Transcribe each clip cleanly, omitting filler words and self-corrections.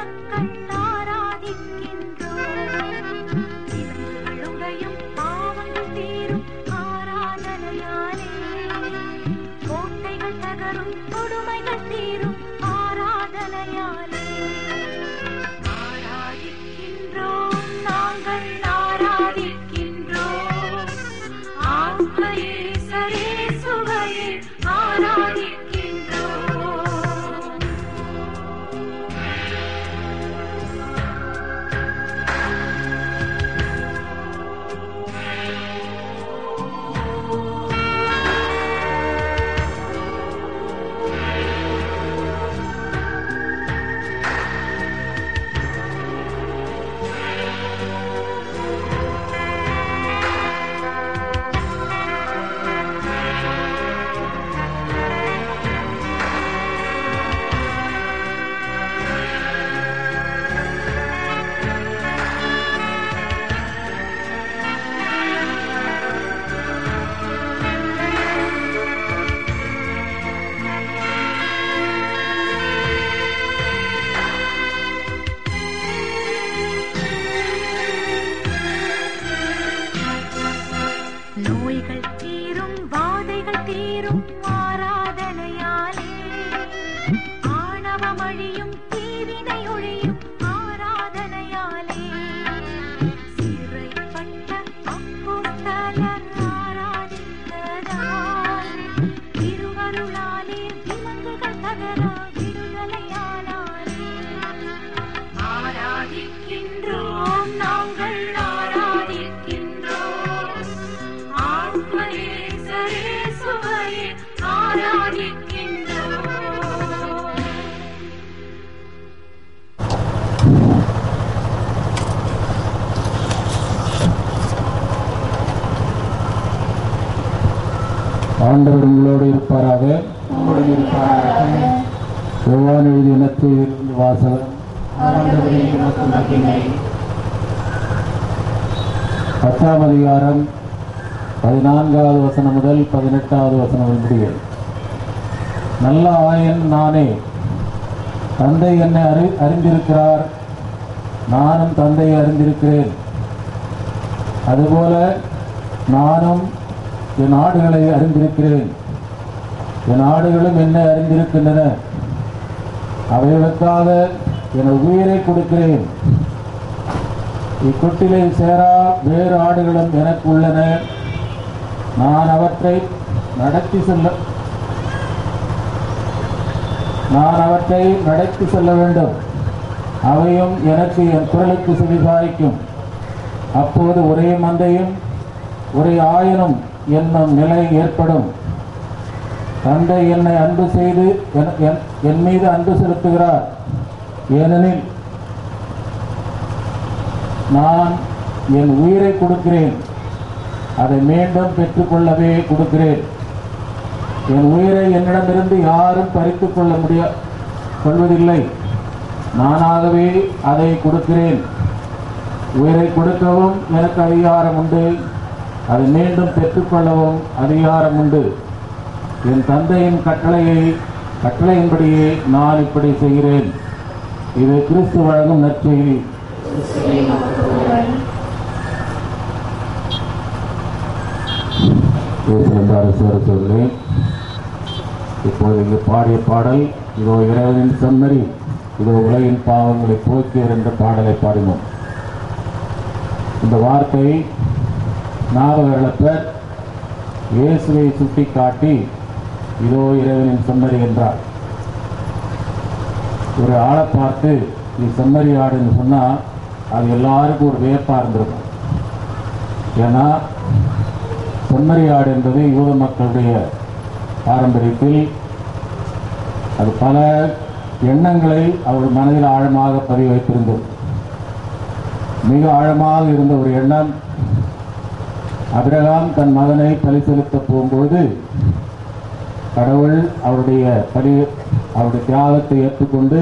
மக்கள் ஆராதிக்கின்றோம். விலங்குகளுடையும் பாவங்கள் தீரும் ஆராதனையாலே, கோட்டைகள் தகரும் கொடுமைகள் தீரும் ஆராதனையாலே. ஆராதிக்கின்றோம், நாங்கள் ஆராதிக்கின்றோம். ஆத்மயே சரேசுவையே ஆராதிக்கின்றோம். நோய்கள் தீரும் வாதைகள் தீரும் ஆராதனையாலே, ஆணவம் அழியும் தீவினை ஒழியும் ஆராதனையாலே. சிறைப்பட்ட அப்போஸ்தலர் ஆராதித்ததால், திருவருளாலே விலங்குகள் தகர விடுதலையானாரே. ஆராதிக்கின்றோம், நாங்கள் ஆராதிக்கின்றோம். ஆத்மயே சரேசுவையே ஆராதிக்கின்றோம். ஆண்டவர் உங்களோடு இருப்பாராக. யோவான் எழுதிய நற்செய்தியிலிருந்து வாசகம். 10ஆம் அதிகாரம் 14வது வசனம் முதல் 18வது வசனம் முடிய. நல்ல ஆயன் நானே, தந்தை என்னை அறிந்திருக்கிறார், நானும் தந்தையை அறிந்திருக்கிறேன். அதுபோல நானும் என் ஆடுகளை அறிந்திருக்கிறேன், என் ஆடுகளும் என்னை அறிந்திருக்கின்றன. அவைகளுக்காக என் உயிரை கொடுக்கிறேன். இக்கொட்டிலே சேரா வேறு ஆடுகளும் எனக்கு உள்ளன. நான் அவற்றை நடத்தி செல்ல வேண்டும். அவையும் எனக்கு என் குரலுக்கு செவிசாய்க்கும். அப்போது ஒரே மந்தையும் ஒரே ஆயனும் என்னும் நிலை ஏற்படும். தந்தை என்னை அன்பு செய்து என் மீது அன்பு செலுத்துகிறார். ஏனெனில் நான் என் உயிரை கொடுக்கிறேன், அதை மீண்டும் பெற்றுக்கொள்ளவே கொடுக்கிறேன். என் உயிரை என்னிடமிருந்து யாரும் பறித்துக் கொள்வதில்லை, நானாகவே அதை கொடுக்கிறேன். உயிரை கொடுக்கவும் எனக்கு அதிகாரம் உண்டு, அதை மீண்டும் பெற்றுக்கொள்ளவும் அதிகாரம் உண்டு. என் தந்தையின் கட்டளையின்படியே நான் இப்படி செய்கிறேன். இது கிறிஸ்து வழங்கும் நற்செய்தி. சொல்லி இப்போது இங்கு பாடிய பாடல், இதோ இறைவனின் செம்மறி, இதோ உலகின் பாவங்களை போக்கியர் என்ற பாடலை பாடினோம். இந்த வார்த்தை ஞாபகத்தை இயேசுவை சுட்டி காட்டி இதோ இறைவனின் செம்மறி என்றார். ஒரு ஆளை பார்த்து இது செம்மறி ஆடுன்னு சொன்னால் அது எல்லாருக்கும் ஒரு வியப்பாக இருந்திருக்கும். ஏன்னா செம்மறி ஆடு என்பது யூத மக்களுடைய பாரம்பரியத்தில் அது பல எண்ணங்களை அவர்கள் மனதில் ஆழமாக பதிவு வைத்திருந்தது. மிக ஆழமாக இருந்த ஒரு எண்ணம், ஆபிரகாம் தன் மகனை பலி செலுத்த போகும்போது கடவுள் அவருடைய தியாகத்தை ஏற்றுக்கொண்டு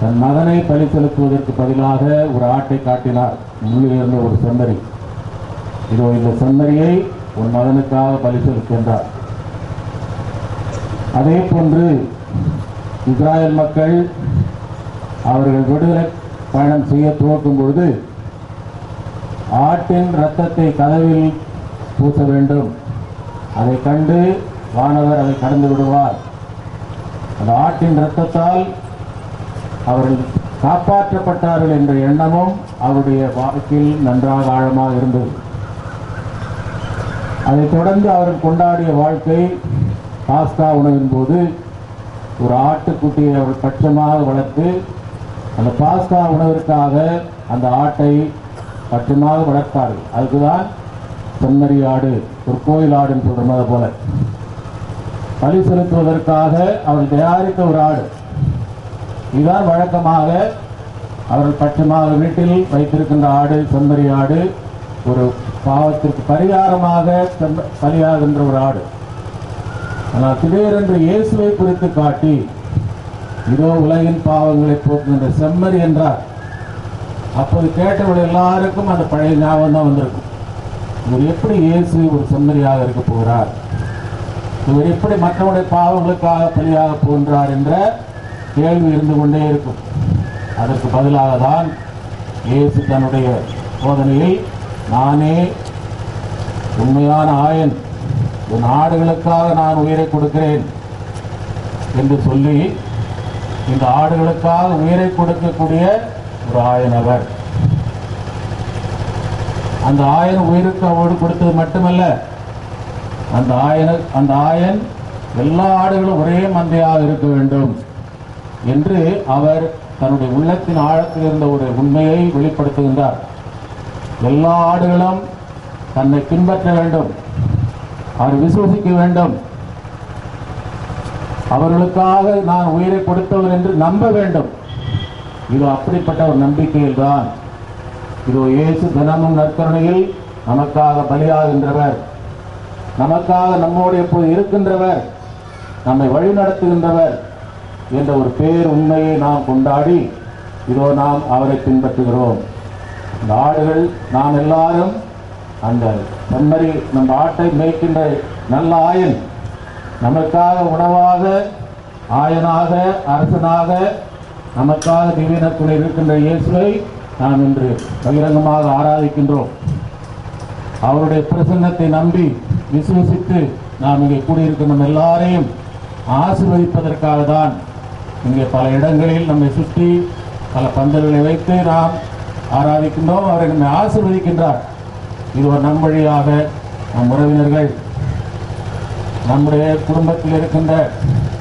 தன் மகனை பலி செலுத்துவதற்கு பதிலாக ஒரு ஆட்டை காட்டினார், முள்ளில் இருந்த ஒரு செம்மறி. இதோ இந்த செம்மறியை உன் மகனுக்காக பலி செலுத்துகின்றார். அதே போன்று இஸ்ராயல் மக்கள் அவர்கள் விடுதலை பயணம் செய்ய துவக்கும் பொழுது ஆட்டின் இரத்தத்தை கதவில் பூச வேண்டும். அதை கண்டு வானவர் அதை கடந்து விடுவார். அந்த ஆட்டின் இரத்தத்தால் அவர்கள் காப்பாற்றப்பட்டார்கள் என்ற எண்ணமும் அவருடைய வாழ்க்கையில் நன்றாக ஆழமாக இருந்தது. அதைத் தொடர்ந்து அவர்கள் கொண்டாடிய வாழ்க்கை பாஸ்கா உணவின் போது ஒரு ஆட்டுக்குட்டியை அவர்கள் பட்சமாக வளர்த்து அந்த பாஸ்கா உணவிற்காக அந்த ஆட்டை பட்சமாக வளர்த்தார்கள். அதுக்குதான் செம்மறி ஆடு, ஒரு கோயில் ஆடுன்னு சொல்றது போல பலி செலுத்துவதற்காக அவர்கள் தயாரித்த ஒரு ஆடு. இதுதான் வழக்கமாக அவர்கள் பட்சமாக வீட்டில் வைத்திருக்கின்ற ஆடு, செம்மறி ஆடு, ஒரு பாவத்திற்கு பரிகாரமாக பலியாகின்ற ஒரு ஆடு. ஆனால் திடீரென்று இயேசுவை குறித்து காட்டி, இதோ உலகின் பாவங்களை போக்குகின்ற செம்மறி என்றார். அப்போது கேட்டவர்கள் எல்லாருக்கும் அந்த பழைய ஞாபகம் தான் வந்திருக்கும். இவர் எப்படி இயேசு ஒரு செம்மறியாக இருக்க போகிறார், இவர் எப்படி மற்றவருடைய பாவங்களுக்காக பலியாக போன்றார் என்ற கேள்வி இருந்து கொண்டே இருக்கும். அதற்கு பதிலாக தான் இயேசு தன்னுடைய போதனையில், நானே உண்மையான ஆயன், என் ஆடுகளுக்காக நான் உயிரை கொடுக்கிறேன் என்று சொல்லி, இந்த ஆடுகளுக்காக உயிரை கொடுக்கக்கூடிய ஒரு ஆயன் அவர். அந்த ஆயன் உயிருக்கு அவரோடு கொடுத்தது மட்டுமல்ல, அந்த ஆயன் எல்லா ஆடுகளும் ஒரே மந்தையாக இருக்க வேண்டும் என்று அவர் தன்னுடைய உள்ளத்தின் ஆழத்தில் இருந்த ஒரு உண்மையை வெளிப்படுத்துகின்றார். எல்லா ஆடுகளும் தன்னை பின்பற்ற வேண்டும், அவர் விசுவசிக்க வேண்டும், அவர்களுக்காக நான் உயிரை கொடுத்தவர் என்று நம்ப வேண்டும். இது அப்படிப்பட்ட ஒரு நம்பிக்கையில் தான் இதோ இயேசு தினமும் நற்கருணையில் நமக்காக பலியாகின்றவர், நமக்காக நம்மோடு எப்போது இருக்கின்றவர், நம்மை வழிநடத்துகின்றவர் என்ற ஒரு பேர் உண்மையை நாம் கொண்டாடி இதோ நாம் அவரை பின்பற்றுகிறோம். இந்த ஆடுகள் நாம் எல்லாரும் அந்த செம்மறி நம்ம ஆட்டை மேய்க்கின்ற நல்ல ஆயன், நமக்காக உணவாக, ஆயனாக, அரசனாக, நமக்காக திவ்யனக்குள் இருக்கின்ற இயேசுவை நாம் இன்று பகிரங்கமாக ஆராதிக்கின்றோம். அவருடைய பிரசன்னத்தை நம்பி விசுவசித்து நாம் இங்கே கூடியிருக்கிற நம்ம எல்லாரையும் ஆசீர்வதிப்பதற்காக தான் இங்கே பல இடங்களில் நம்மை சுற்றி பல பந்தல்களை வைத்து நாம் ஆராதிக்கின்றோம். அவரை நம்மை ஆசீர்வதிக்கின்றார். இது ஒரு நம் வழியாக நம் உறவினர்கள், நம்முடைய குடும்பத்தில் இருக்கின்ற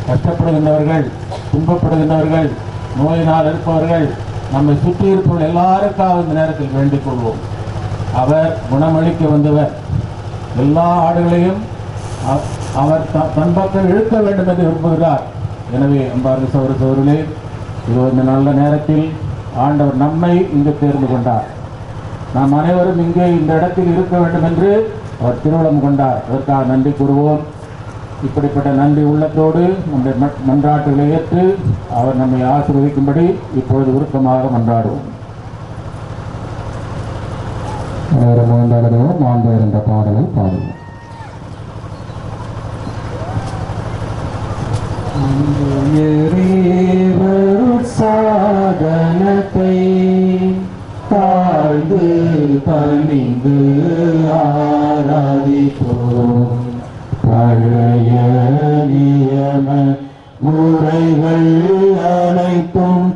கஷ்டப்படுகின்றவர்கள், துன்பப்படுகின்றவர்கள், நோயினால் இருப்பவர்கள், நம்மை சுற்றி இருப்பவர்கள் எல்லாருக்காக இந்த நேரத்தில் வேண்டிக் கொள்வோம். அவர் குணமளிக்க வந்தவர். எல்லா ஆடுகளையும் அவர் தன் பக்கம் இழுக்க வேண்டும் என்று விரும்புகிறார். எனவே அன்பார்ந்த சகோதர சகோதரர்களே, இது இந்த நல்ல நேரத்தில் ஆண்டவர் நம்மை இங்கு தேர்ந்து கொண்டார். நாம் அனைவரும் இங்கே இந்த இடத்தில் இருக்க வேண்டும் என்று அவர் திருவுளம் கொண்டார். அதற்காக நன்றி கூறுவோம். இப்படிப்பட்ட நன்றி உள்ளத்தோடு நம்முடைய மன்றாட்டுகளை ஏற்று அவர் நம்மை ஆசீர்வதிக்கும்படி இப்பொழுது உருக்கமாக மன்றாடுவோம். மாண்பு என்ற பாடலை பாடுவோம். சாதனத்தை தாழ்ந்து பணிந்து ஆராதிப்போம். பழைய நியம முறைகள் அனைத்தும்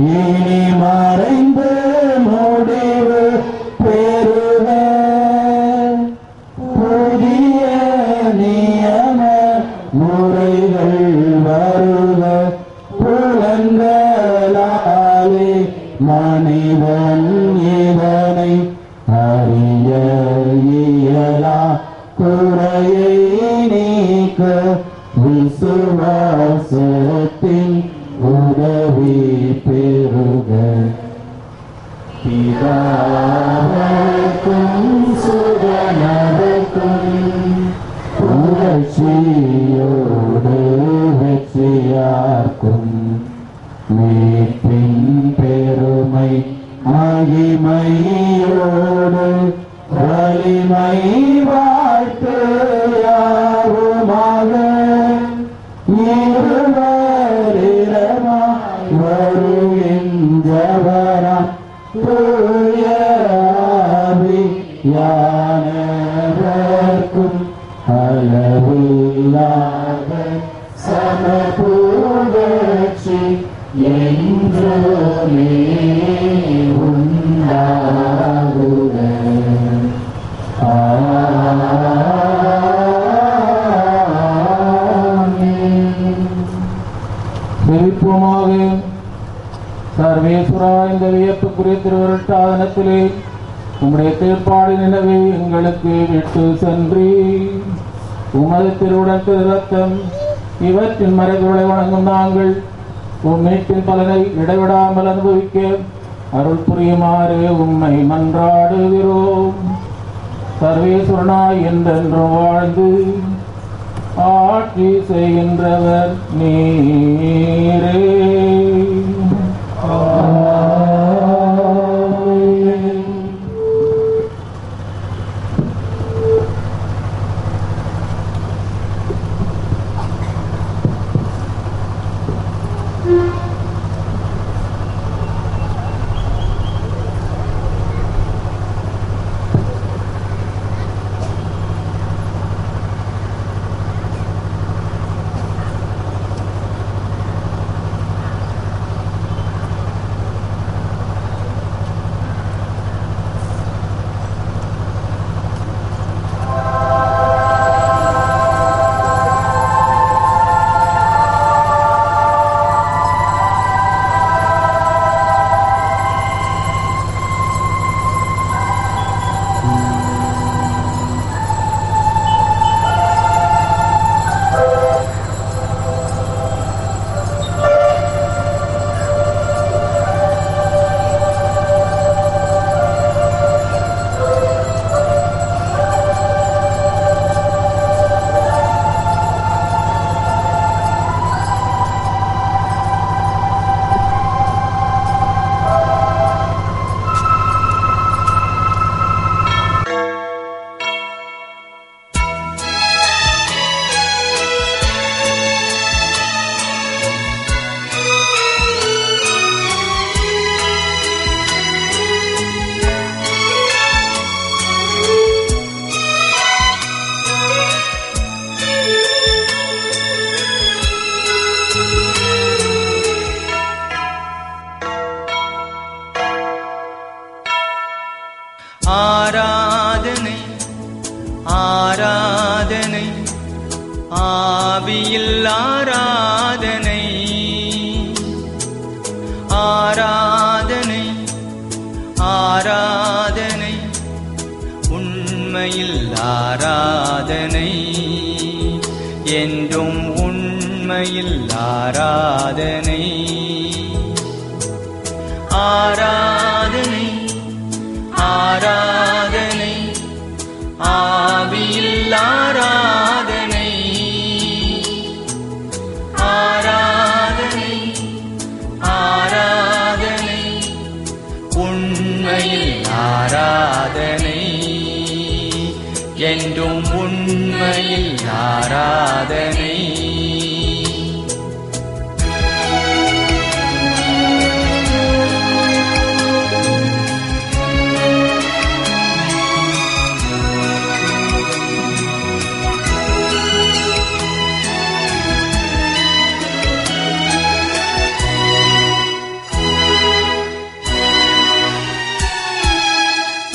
இனி மறைந்து முடிவு பெறுக. புதிய நியம முறைகள் வருக. புலன்களாலே மனிதன் இதனை அறிய இயலா. குறையை நீக்க விசுவாசத்தின் உதவி பெறுக. பிதாவுக்கும் சுதனருக்கும் புகழ்ச்சியோடு வெற்றியார்க்கும் மீட்பின் பெருமை மகிமையோடு வலிமை வாழ்த்து யாவுமாக. இருவரிடமாய் வருகின்ற ஜவரம் தூய ஆவியானவர்க்கும் அளவில்லாத சமபூர்வச்சி என்றுமே உண்டாகுக. செழிப்புமாக சர்வேஸ்வரா, இந்த வியப்புக்குரிய திருவருட்டாதனத்திலே உம்முடைய தேர்ப்பாடு நிலவை எங்களுக்கு விட்டு சென்றி உமது திருவுடன் திரு ரத்தம் இவற்றின் மறைகளை வணங்கும் நாங்கள் உம்மீட்பின் பலனை இடைவிடாமல் அனுபவிக்க அருள் புரியுமாறு உம்மை மன்றாடுகிறோம். சர்வேஸ்வரனாய் என்றென்றும் வாழ்ந்து ஆட்சி செய்கின்றவர் நீரே. ஆராதனை ஆராதனை ஆவியில் ஆராதனை ஆராதனை ஆராதனை உண்மையில் ஆராதனை என்றும் உண்மையில் ஆராதனை ஆராதனை ஆராதனை ஆவியில் ஆராதனை ஆராதனை ஆராதனை உண்மையில் ஆராதனை என்றும் உண்மையில் ஆராதனை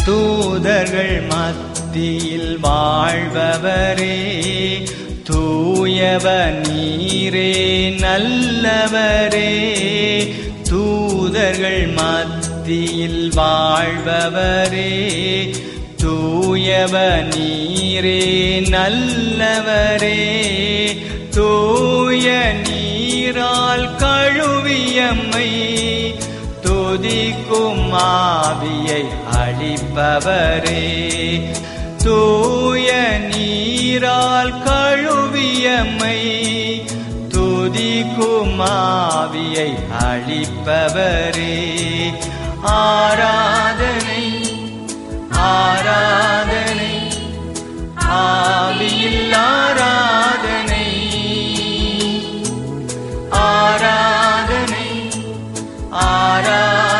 தூதர்கள் மத்தியில் வாழ்பவரே தூயவ நீரே நல்லவரே தூதர்கள் மத்தியில் வாழ்பவரே தூயவ நீரே நல்லவரே தூய நீரால் கழுவியம்மை துதிக்கும் ஆவியை அளிப்பவரே தூய நீரால் கழுவியம்மை துதிக்கும் ஆவியை அளிப்பவரே ஆராதனை ஆராதனை ஆவியில் ஆராதனை ஆராதனை ஆராதனை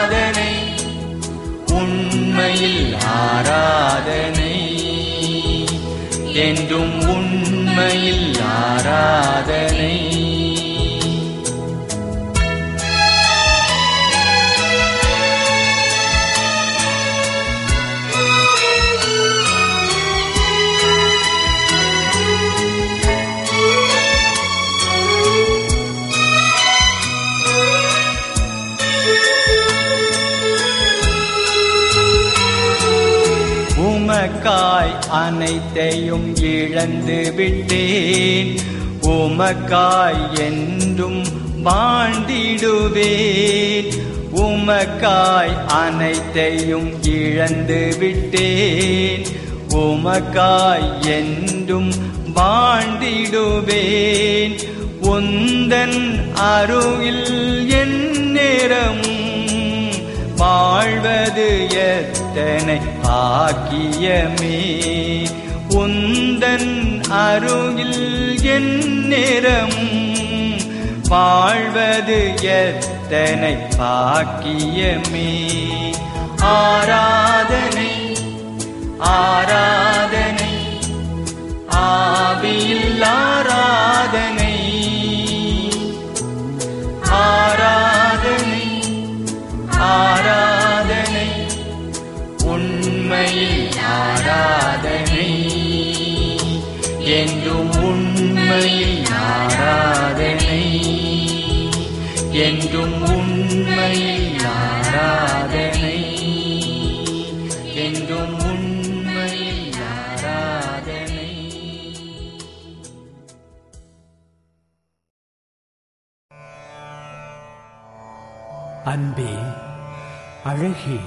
ஆராதனை என்றும் உண்மையில் ஆராதனை. உமக்காய் அனைத்தையும் இழந்து விட்டேன், உமக்காய் என்றும் வாழ்ந்திடுவேன். உமக்காய் அனைத்தையும் இழந்து விட்டேன், உமக்காய் என்றும் வாழ்ந்திடுவேன். உந்தன் அருகில் என் நேரமும் வாழ்வது எத்தனை பாக்கியமே. உந்தன் அருகில் என் நேரமும் வாழ்வது எத்தனை பாக்கியமே. ஆராதனை ஆராதனை ஆவியில் ஆராதனை ஆராதனை ஆராதனை உண்மையில் ஆராதனை என்றும் உண்மையில் ஆராதனை என்றும் உண்மையில் ஆராதனை என்றும் உண்மையில் ஆராதனை. அன்பே, அழகே,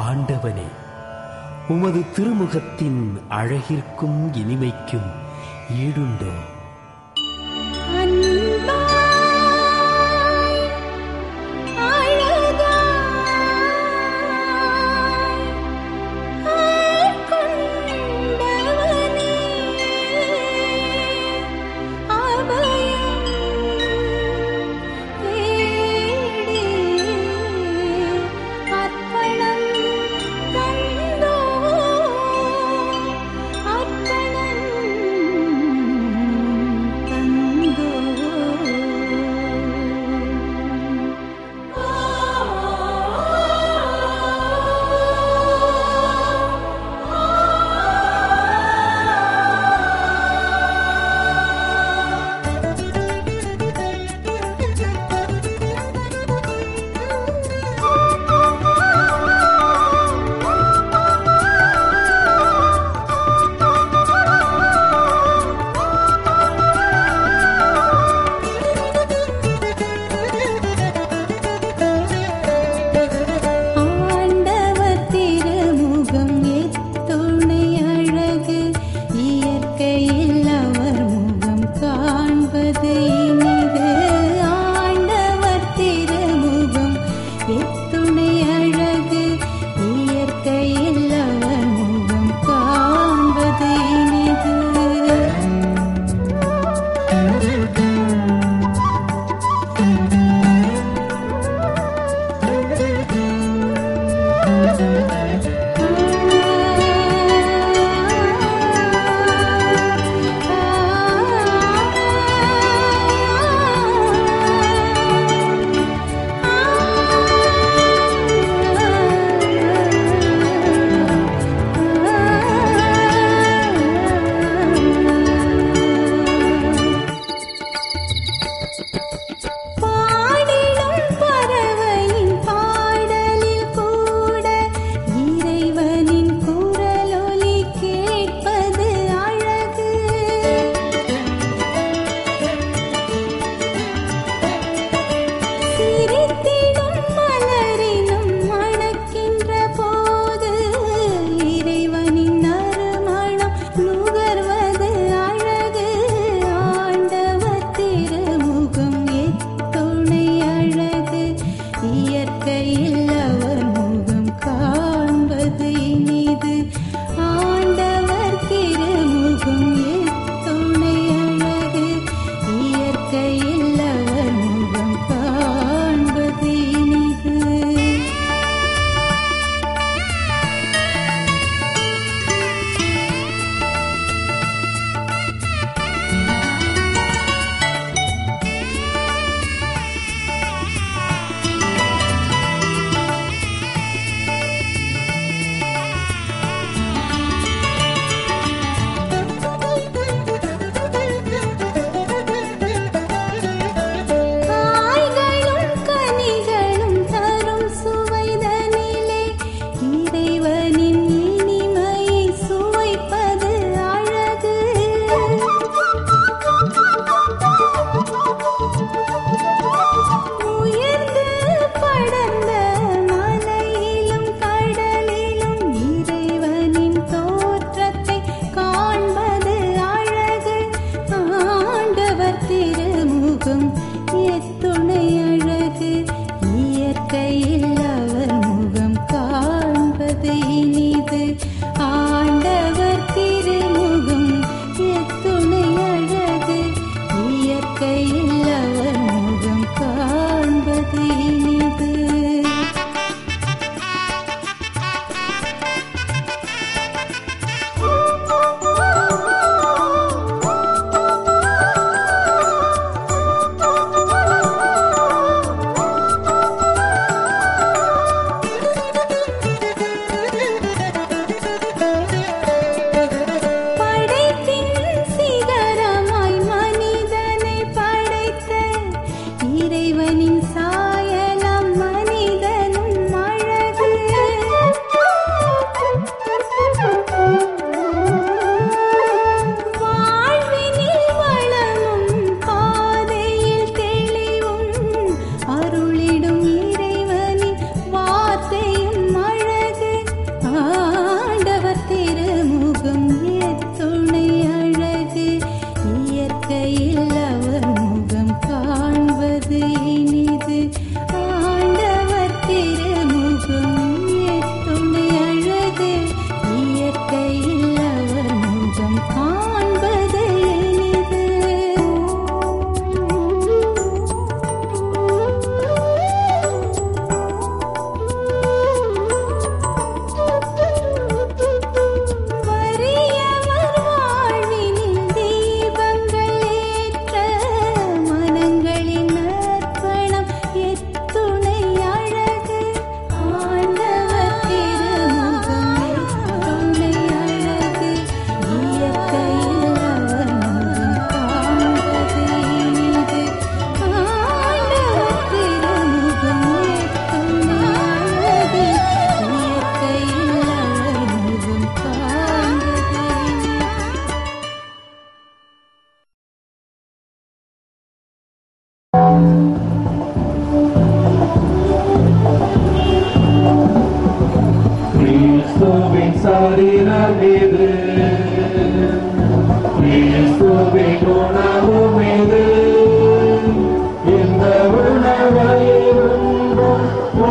ஆண்டவனே, உமது திருமுகத்தின் அழகிற்கும் இனிமைக்கும் ஈடுண்டோ?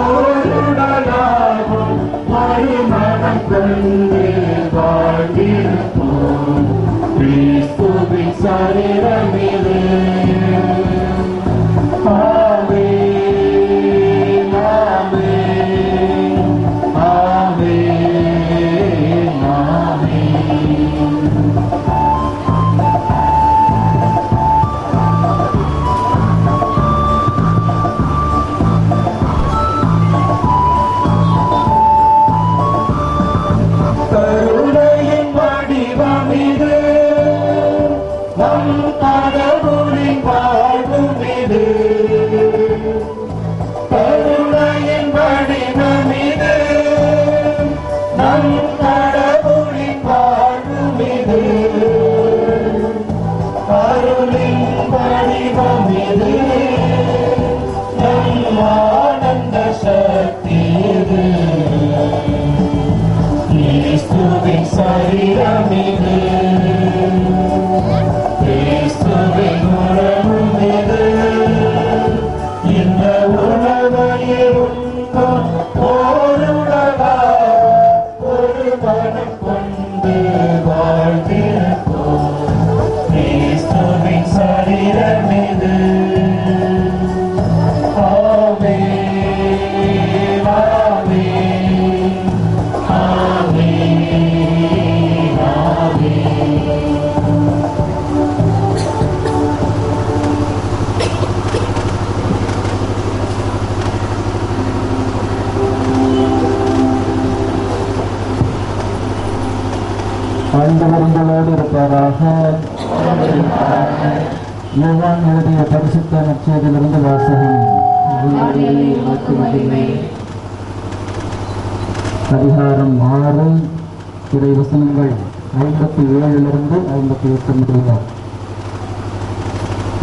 ஓருடலாகும் மறுமணம் கொண்டு வாழ்ந்திருப்போம். கிறிஸ்துவின் சரீரமிது. ஆமென், ஆமென், ஆமென், ஆமென். கருணையின் வடிவம் இது, நம் கடவுளின் வாழ்வும் இது. கருணையின் வடிவம் இது, நம் கடவுளின் வாழ்வும் இது. அருளின் வடிவம் இது, நம் ஆனந்த சக்தி இது. கிறிஸ்துவின் சரீரமிது, கிறிஸ்துவின் உணவும் இது. இந்த உணவையே உண்போம், ஓருடலாகும் ஒரு மனம் கொண்டு வாழ்ந்திருப்போம். கிறிஸ்துவின் சரீரமிது. ஆமென், ஆமென், ஆமென், ஆமென். ஆண்டவர் உங்களோடு இருப்பாராக. யோவான் எழுதிய பரிசுத்த நற்செய்தியிலிருந்து வாசகம். அதிகாரம் 6, இறை வசனங்கள் 57 58 முடிய.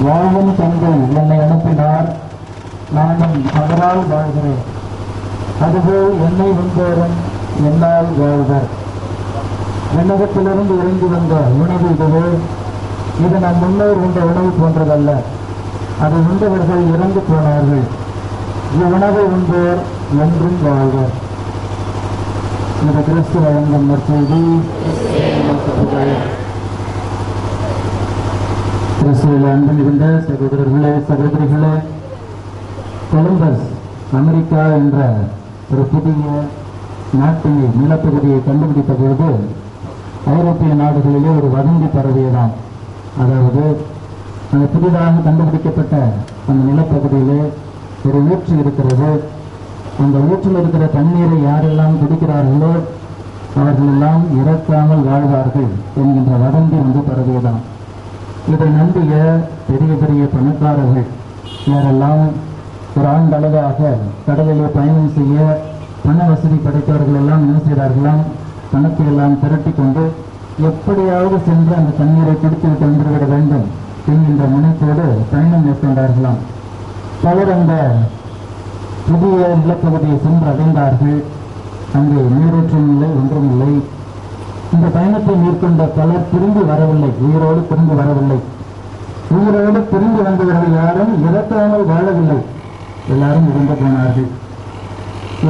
வாழும் தந்தை என்னை அனுப்பினார், நானும் அவரால் வாழ்கிறேன். அதுபோல் என்னை உண்போரும் என்னால் வாழ்வர். விண்ணகத்திலிருந்து இறங்கி வந்த உணவு இதுவே. இது நம் முன்னோர் உண்ட உணவு போன்றதல்ல. அதை உண்டவர்கள் இறந்து போனார்கள். இவ்வுணவை உண்போர் என்றும் வாழ்வர். இந்த கிறிஸ்து வழங்கும் நற்செய்தி. கிறிஸ்துவில் அன்பு மிகுந்த சகோதரர்களே, சகோதரிகளே, கொலம்பஸ் அமெரிக்கா என்ற ஒரு புதிய நாட்டினை நிலப்பகுதியை கண்டுபிடித்த பொழுது ஐரோப்பிய நாடுகளிலே ஒரு வதந்தி பரவியதாம். அதாவது அந்த புதிதாக கண்டுபிடிக்கப்பட்ட அந்த நிலப்பகுதியிலே ஒரு ஊற்று இருக்கிறது. அந்த ஊற்றில் இருக்கிற தண்ணீரை யாரெல்லாம் குடிக்கிறார்களோ அவர்கள் எல்லாம் இறக்காமல் வாழ்வார்கள் என்கின்ற வதந்தி பரவியதாம். இதை நம்பிய பெரிய பெரிய பணக்காரர்கள் யாரெல்லாம் ஒரு ஆண்டளவாக கடலிலே பயணம் செய்ய பண வசதி படைத்தவர்கள் எல்லாம் என்ன செய்தார்களாம், பணத்தை எல்லாம் திரட்டி கொண்டு எப்படியாவது சென்று அந்த தண்ணீரை குடித்துவிட்டு வந்துவிட வேண்டும் என்கின்ற முனைப்போடு பயணம் மேற்கொண்டார்களாம். பலர் அந்த புதிய நிலப்பகுதியை சென்று அடைந்தார்கள். அங்கே நீரூற்றும் இல்லை, ஒன்றும் இல்லை. இந்த பயணத்தை மேற்கொண்ட பலர் திரும்பி வரவில்லை, உயிரோடு திரும்பி வரவில்லை. உயிரோடு திரும்பி வந்தவர்கள் யாரும் இறக்காமல் வாழவில்லை, எல்லாரும் இறந்து போனார்கள்.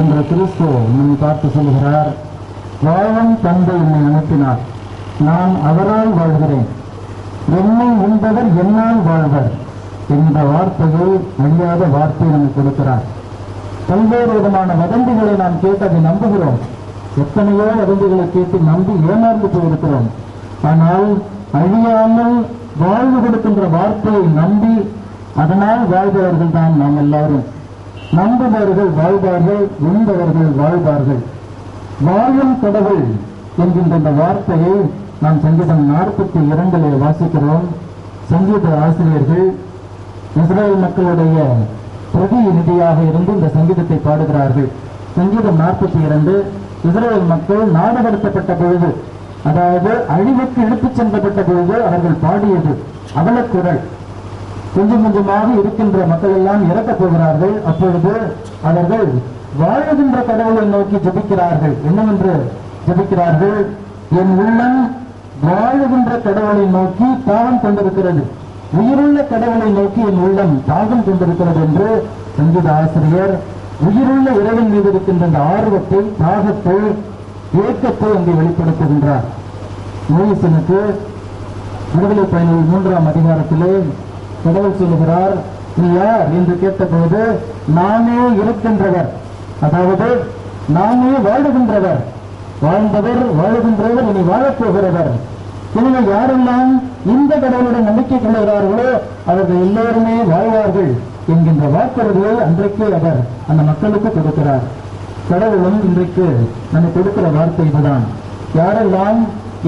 என்ற கிறிஸ்து நம்மை பார்த்து சொல்கிறார், வாழும் தந்தை என்னை அனுப்பினார், நான் அவரால் வாழ்கிறேன். என்னை உண்பவர் என்னால் வாழ்வர் என்ற வார்த்தையை அழியாத வார்த்தை நமக்கு கொடுக்கிறார். பல்வேறு விதமான வதந்திகளை நாம் கேட்டு அதை நம்புகிறோம். எத்தனையோ வதந்திகளை கேட்டு நம்பி ஏமாந்து போயிருக்கிறோம். ஆனால் அழியாமல் வாழ்வு கொடுக்கின்ற வார்த்தையை நம்பி அதனால் வாழ்பவர்கள் தான் நாம் எல்லாரும். நம்புபவர்கள் வாழ்வார்கள், உண்பவர்கள் வாழ்வார்கள். வாழும் கடவுள் என்கின்ற இந்த வார்த்தையை நாம் சங்கீதம் 42 வாசிக்கிறோம். சங்கீத ஆசிரியர்கள் இஸ்ரேல் மக்களுடைய பிரதிநிதியாக இருந்து இந்த சங்கீதத்தை பாடுகிறார்கள். சங்கீதம் 42 இஸ்ரேல் மக்கள் நாடுபடுத்தப்பட்ட பொழுது, அதாவது அழிவுக்கு இழுத்துச் சென்றப்பட்ட பொழுது அவர்கள் பாடியது அவலக்குரல். கொஞ்சம் கொஞ்சமாக இருக்கின்ற மக்கள் எல்லாம் இறக்கப் போகிறார்கள். அப்பொழுது அவர்கள் வாழுகின்ற கடவுளை நோக்கி ஜெபிக்கிறார்கள். என்னவென்று ஜெபிக்கிறார்கள்? என் உள்ளம் வாழுகின்ற கடவுளை நோக்கி தாகம் கொண்டிருக்கிறது, உயிருள்ள கடவுளை நோக்கி என் உள்ளம் தாகம் கொண்டிருக்கிறது என்று சங்கீத ஆசிரியர் உயிருள்ள இறைவன் மீது இருக்கின்ற அந்த ஆர்வத்தை, தாகத்தை, ஏக்கத்தை அங்கே வெளிப்படுத்துகின்றார். மோயிசனுக்கு விடுதலை பயணம் 3ஆம் அதிகாரத்திலே கடவுள் சொல்லுகிறார், நீ யார் என்று கேட்டபோது, நானே இருக்கின்றவர், அதாவது நானே வாழுகின்றவர், வாழ்ந்தவர், வாழுகின்றவர், இனி வாழப்போகிறவர். எனவே யாரெல்லாம் இந்த கடவுளுடன் நம்பிக்கை கொள்ளுகிறார்களோ அவர்கள் எல்லோருமே வாழ்வார்கள் என்கின்ற வாக்குறுதியை அன்றைக்கு அவர் அந்த மக்களுக்கு கொடுக்கிறார். கடவுளும் இன்றைக்கு நம்ம கொடுக்கிற வார்த்தை இதுதான். யாரெல்லாம்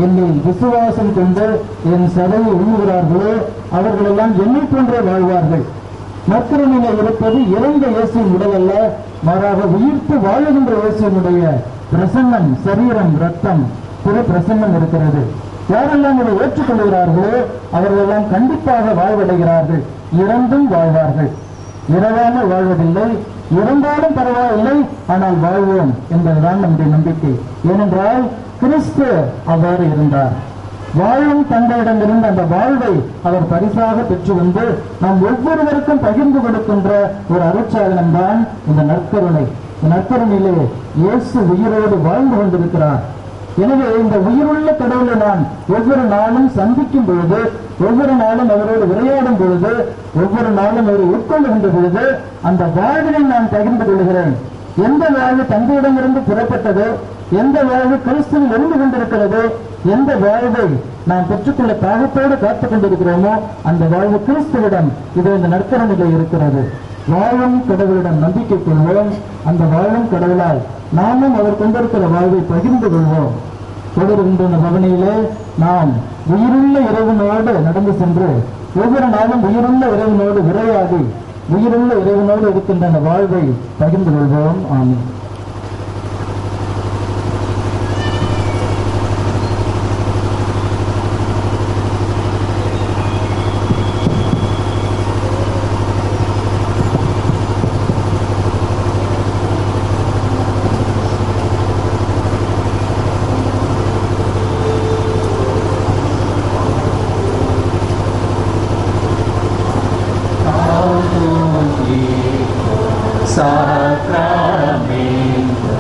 என்னை விசுவாசம் கொண்டு என் சதையை உண்ணுகிறார்களோ அவர்களெல்லாம் என்னை போன்றே வாழ்வார்கள். நற்கருணையிலே இருப்பது இறந்த இயேசுவின் உடலல்ல, மாறாக உயிர்த்து வாழுகின்ற இயேசுவினுடைய பிரசன்னம், சரீரம், ரத்தம், பிற பிரசன்னம் இருக்கிறது. யாரெல்லாம் இதை ஏற்றுக்கொள்கிறார்களோ அவர்களெல்லாம் கண்டிப்பாக வாழ்வடைகிறார்கள், இறந்தும் வாழ்வார்கள். இறவாமல் வாழ்வதில்லை, இறந்தாலும் பரவாயில்லை, ஆனால் வாழ்வோம் என்பதுதான் நம்முடைய நம்பிக்கை. ஏனென்றால் கிறிஸ்து அவ்வாறு இருந்தார். வாழும் தந்தையிடமிருந்து அந்த வாழ்வை அவர் பரிசாக பெற்று வந்து நாம் ஒவ்வொருவருக்கும் பகிர்ந்து கொடுக்கின்ற ஒரு அருட்சாதனம் தான் இந்த நற்கருணை. இந்த நற்கருணையிலே இயேசு உயிரோடு வாழ்ந்து கொண்டிருக்கிறார். எனவே இந்த உயிருள்ள கடவுளை நான் ஒவ்வொரு நாளும் சந்திக்கும் பொழுது, ஒவ்வொரு நாளும் அவரோடு உரையாடும் பொழுது, ஒவ்வொரு நாளும் அவரை உட்கொள்ளுகின்ற பொழுது அந்த வாழ்வினை நான் பகிர்ந்து கொள்கிறேன். எந்த வாழ்வு தந்தையிடமிருந்து புறப்பட்டதோ, எந்த வாழ்வு கிறிஸ்துவில் இருந்து கொண்டிருக்கிறதோ, எந்த வாழ்வை நாம் பெற்றுக்கொள்ள தாகத்தோடு காத்துக் கொண்டிருக்கிறோமோ அந்த வாழ்வு கிறிஸ்துவிடம் இது இந்த நற்கருணையிலே இருக்கிறது. வாழும் கடவுளிடம் நம்பிக்கை கொள்வோம். அந்த வாழும் கடவுளால் நாமும் அவர் கொண்டிருக்கிற வாழ்வை பகிர்ந்து கொள்வோம். தொடர்கின்ற இந்த பவனியிலே நாம் உயிருள்ள இறைவனோடு நடந்து சென்று ஒவ்வொரு நாளும் உயிருள்ள இறைவனோடு உரையாடி உயிருள்ள இறைவனோடு இருக்கின்ற அந்த வாழ்வை பகிர்ந்து கொள்வோம். ஆமென். Sacramento,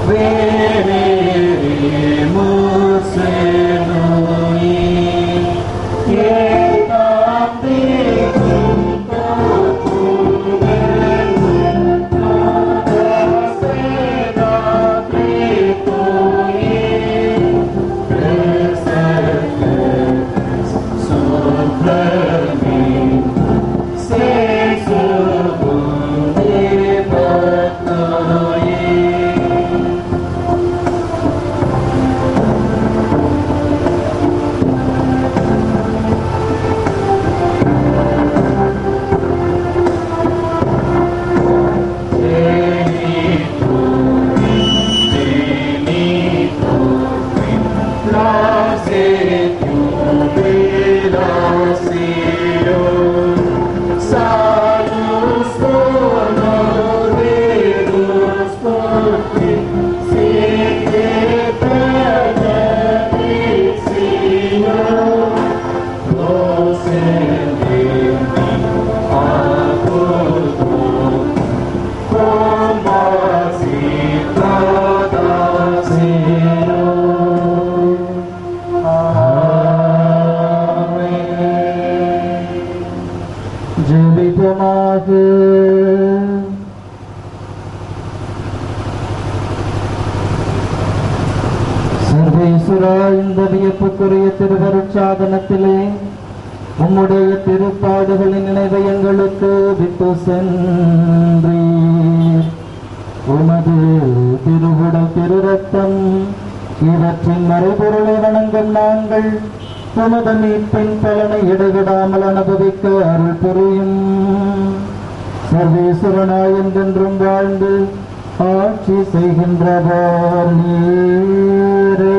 veneremus noi, et abdicum totum சர்வேசுரா, இந்த வியப்புக்குரிய திருவருட்சாதனத்திலே உம்முடைய திருப்பாடுகளின் நினைவை எங்களுக்கு விட்டு சென்றீர். உமது திருவுடல் திருரத்தம் இவற்றின் மறைபொருளை வணங்கும் நாங்கள் உமது மீட்பின் பலனை இடைவிடாமல் அனுபவிக்க அருள் புரியும். சர்வேஸ்வரனாய் என்றென்றும் வாழ்ந்து ஆட்சி செய்கின்றவர் நீரே.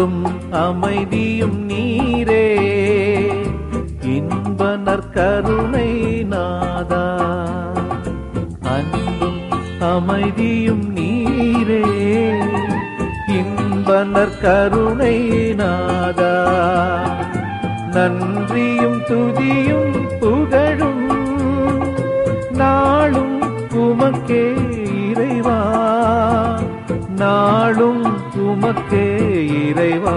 அன்பும் அமைதியும் நீரே, இன்ப நற்கருணை நாதா. அன்பும் அமைதியும் நீரே, இன்ப நற்கருணை நாதா. நன்றியும் துதியும் புகழும் நாளும் உமக்கே இறைவா, நாளும் உமக்கே இறைவா.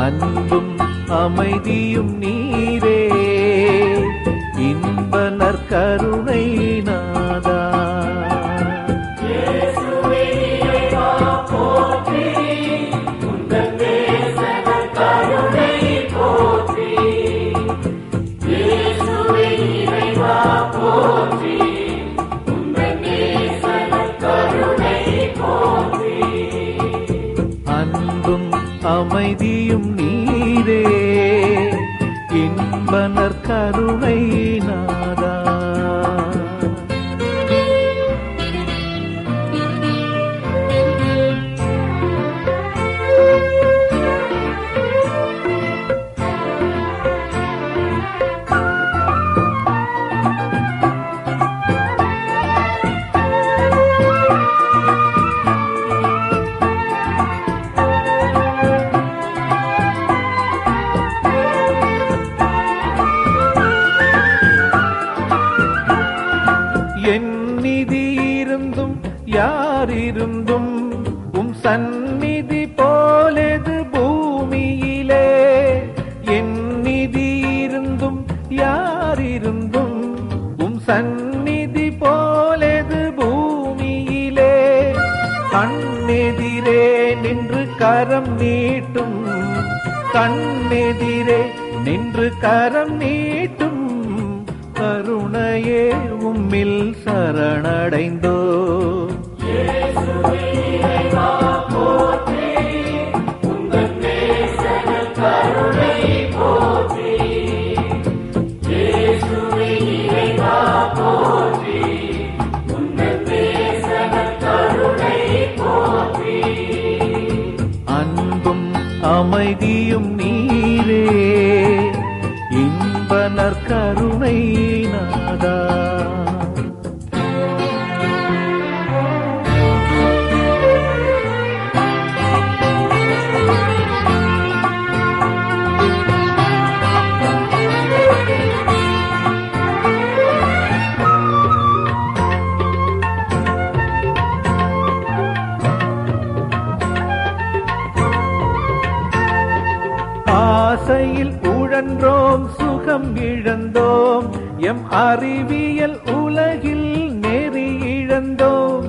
அன்பும் அமைதியும் நீரே, இன்ப நற்கருணை நாதா. அன்பும் அமைதியும் நீரே, இன்ப நற்கருணை நாதா. யாரிருந்தும் உம் சந்நிதி போலது பூமியிலே, என் நிதி இருந்தும் யாரிருந்தும் உம் சந்நிதி போலது பூமியிலே. கண்ணெதிரே நின்று கரம் நீட்டும், கண்ணெதிரே நின்று கரம் நீட்டும், கருணையே உம்மில் சரணடைந்தோ. அன்பும் அமைதியும் நீரே, இன்ப நற்கருணை நாதா. ஆசையில் உழன்றோம், சுகம் இழந்தோம், எம் அறிவியல் உலகில் நெறி இழந்தோம்.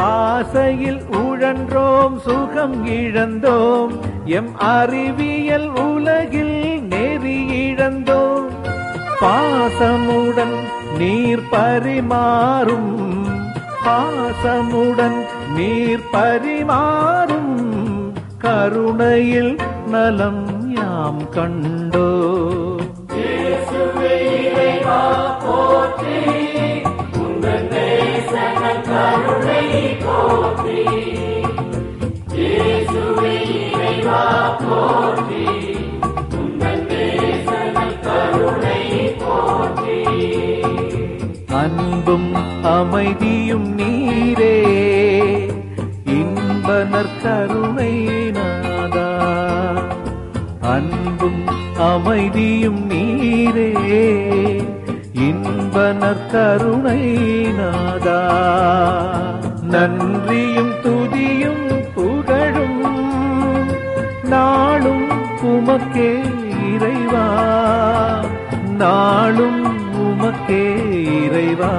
ஆசையில் உழன்றோம், சுகம் இழந்தோம், எம் அறிவியல் உலகில் நெறி இழந்தோம். பாசமுடன் நீர் பரிமாறும், பாசமுடன் நீர் பரிமாறும், கருணையில் நலம் யாம் கண்டோ. அன்பும் அமைதியும் நீரே, இன்ப நற்கருணை நாதா. அன்பும் அமைதியும் நீரே, இன்ப நற்கருணை நாதா. நன்றியும் துதியும் புகழும் நாளும் உமக்கே இறைவா, நாளும் உமக்கே இறைவா.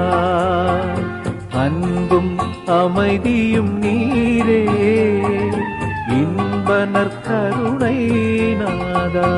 அன்பும் அமைதியும் நீரே, இன்ப நற்கருணை நாதா.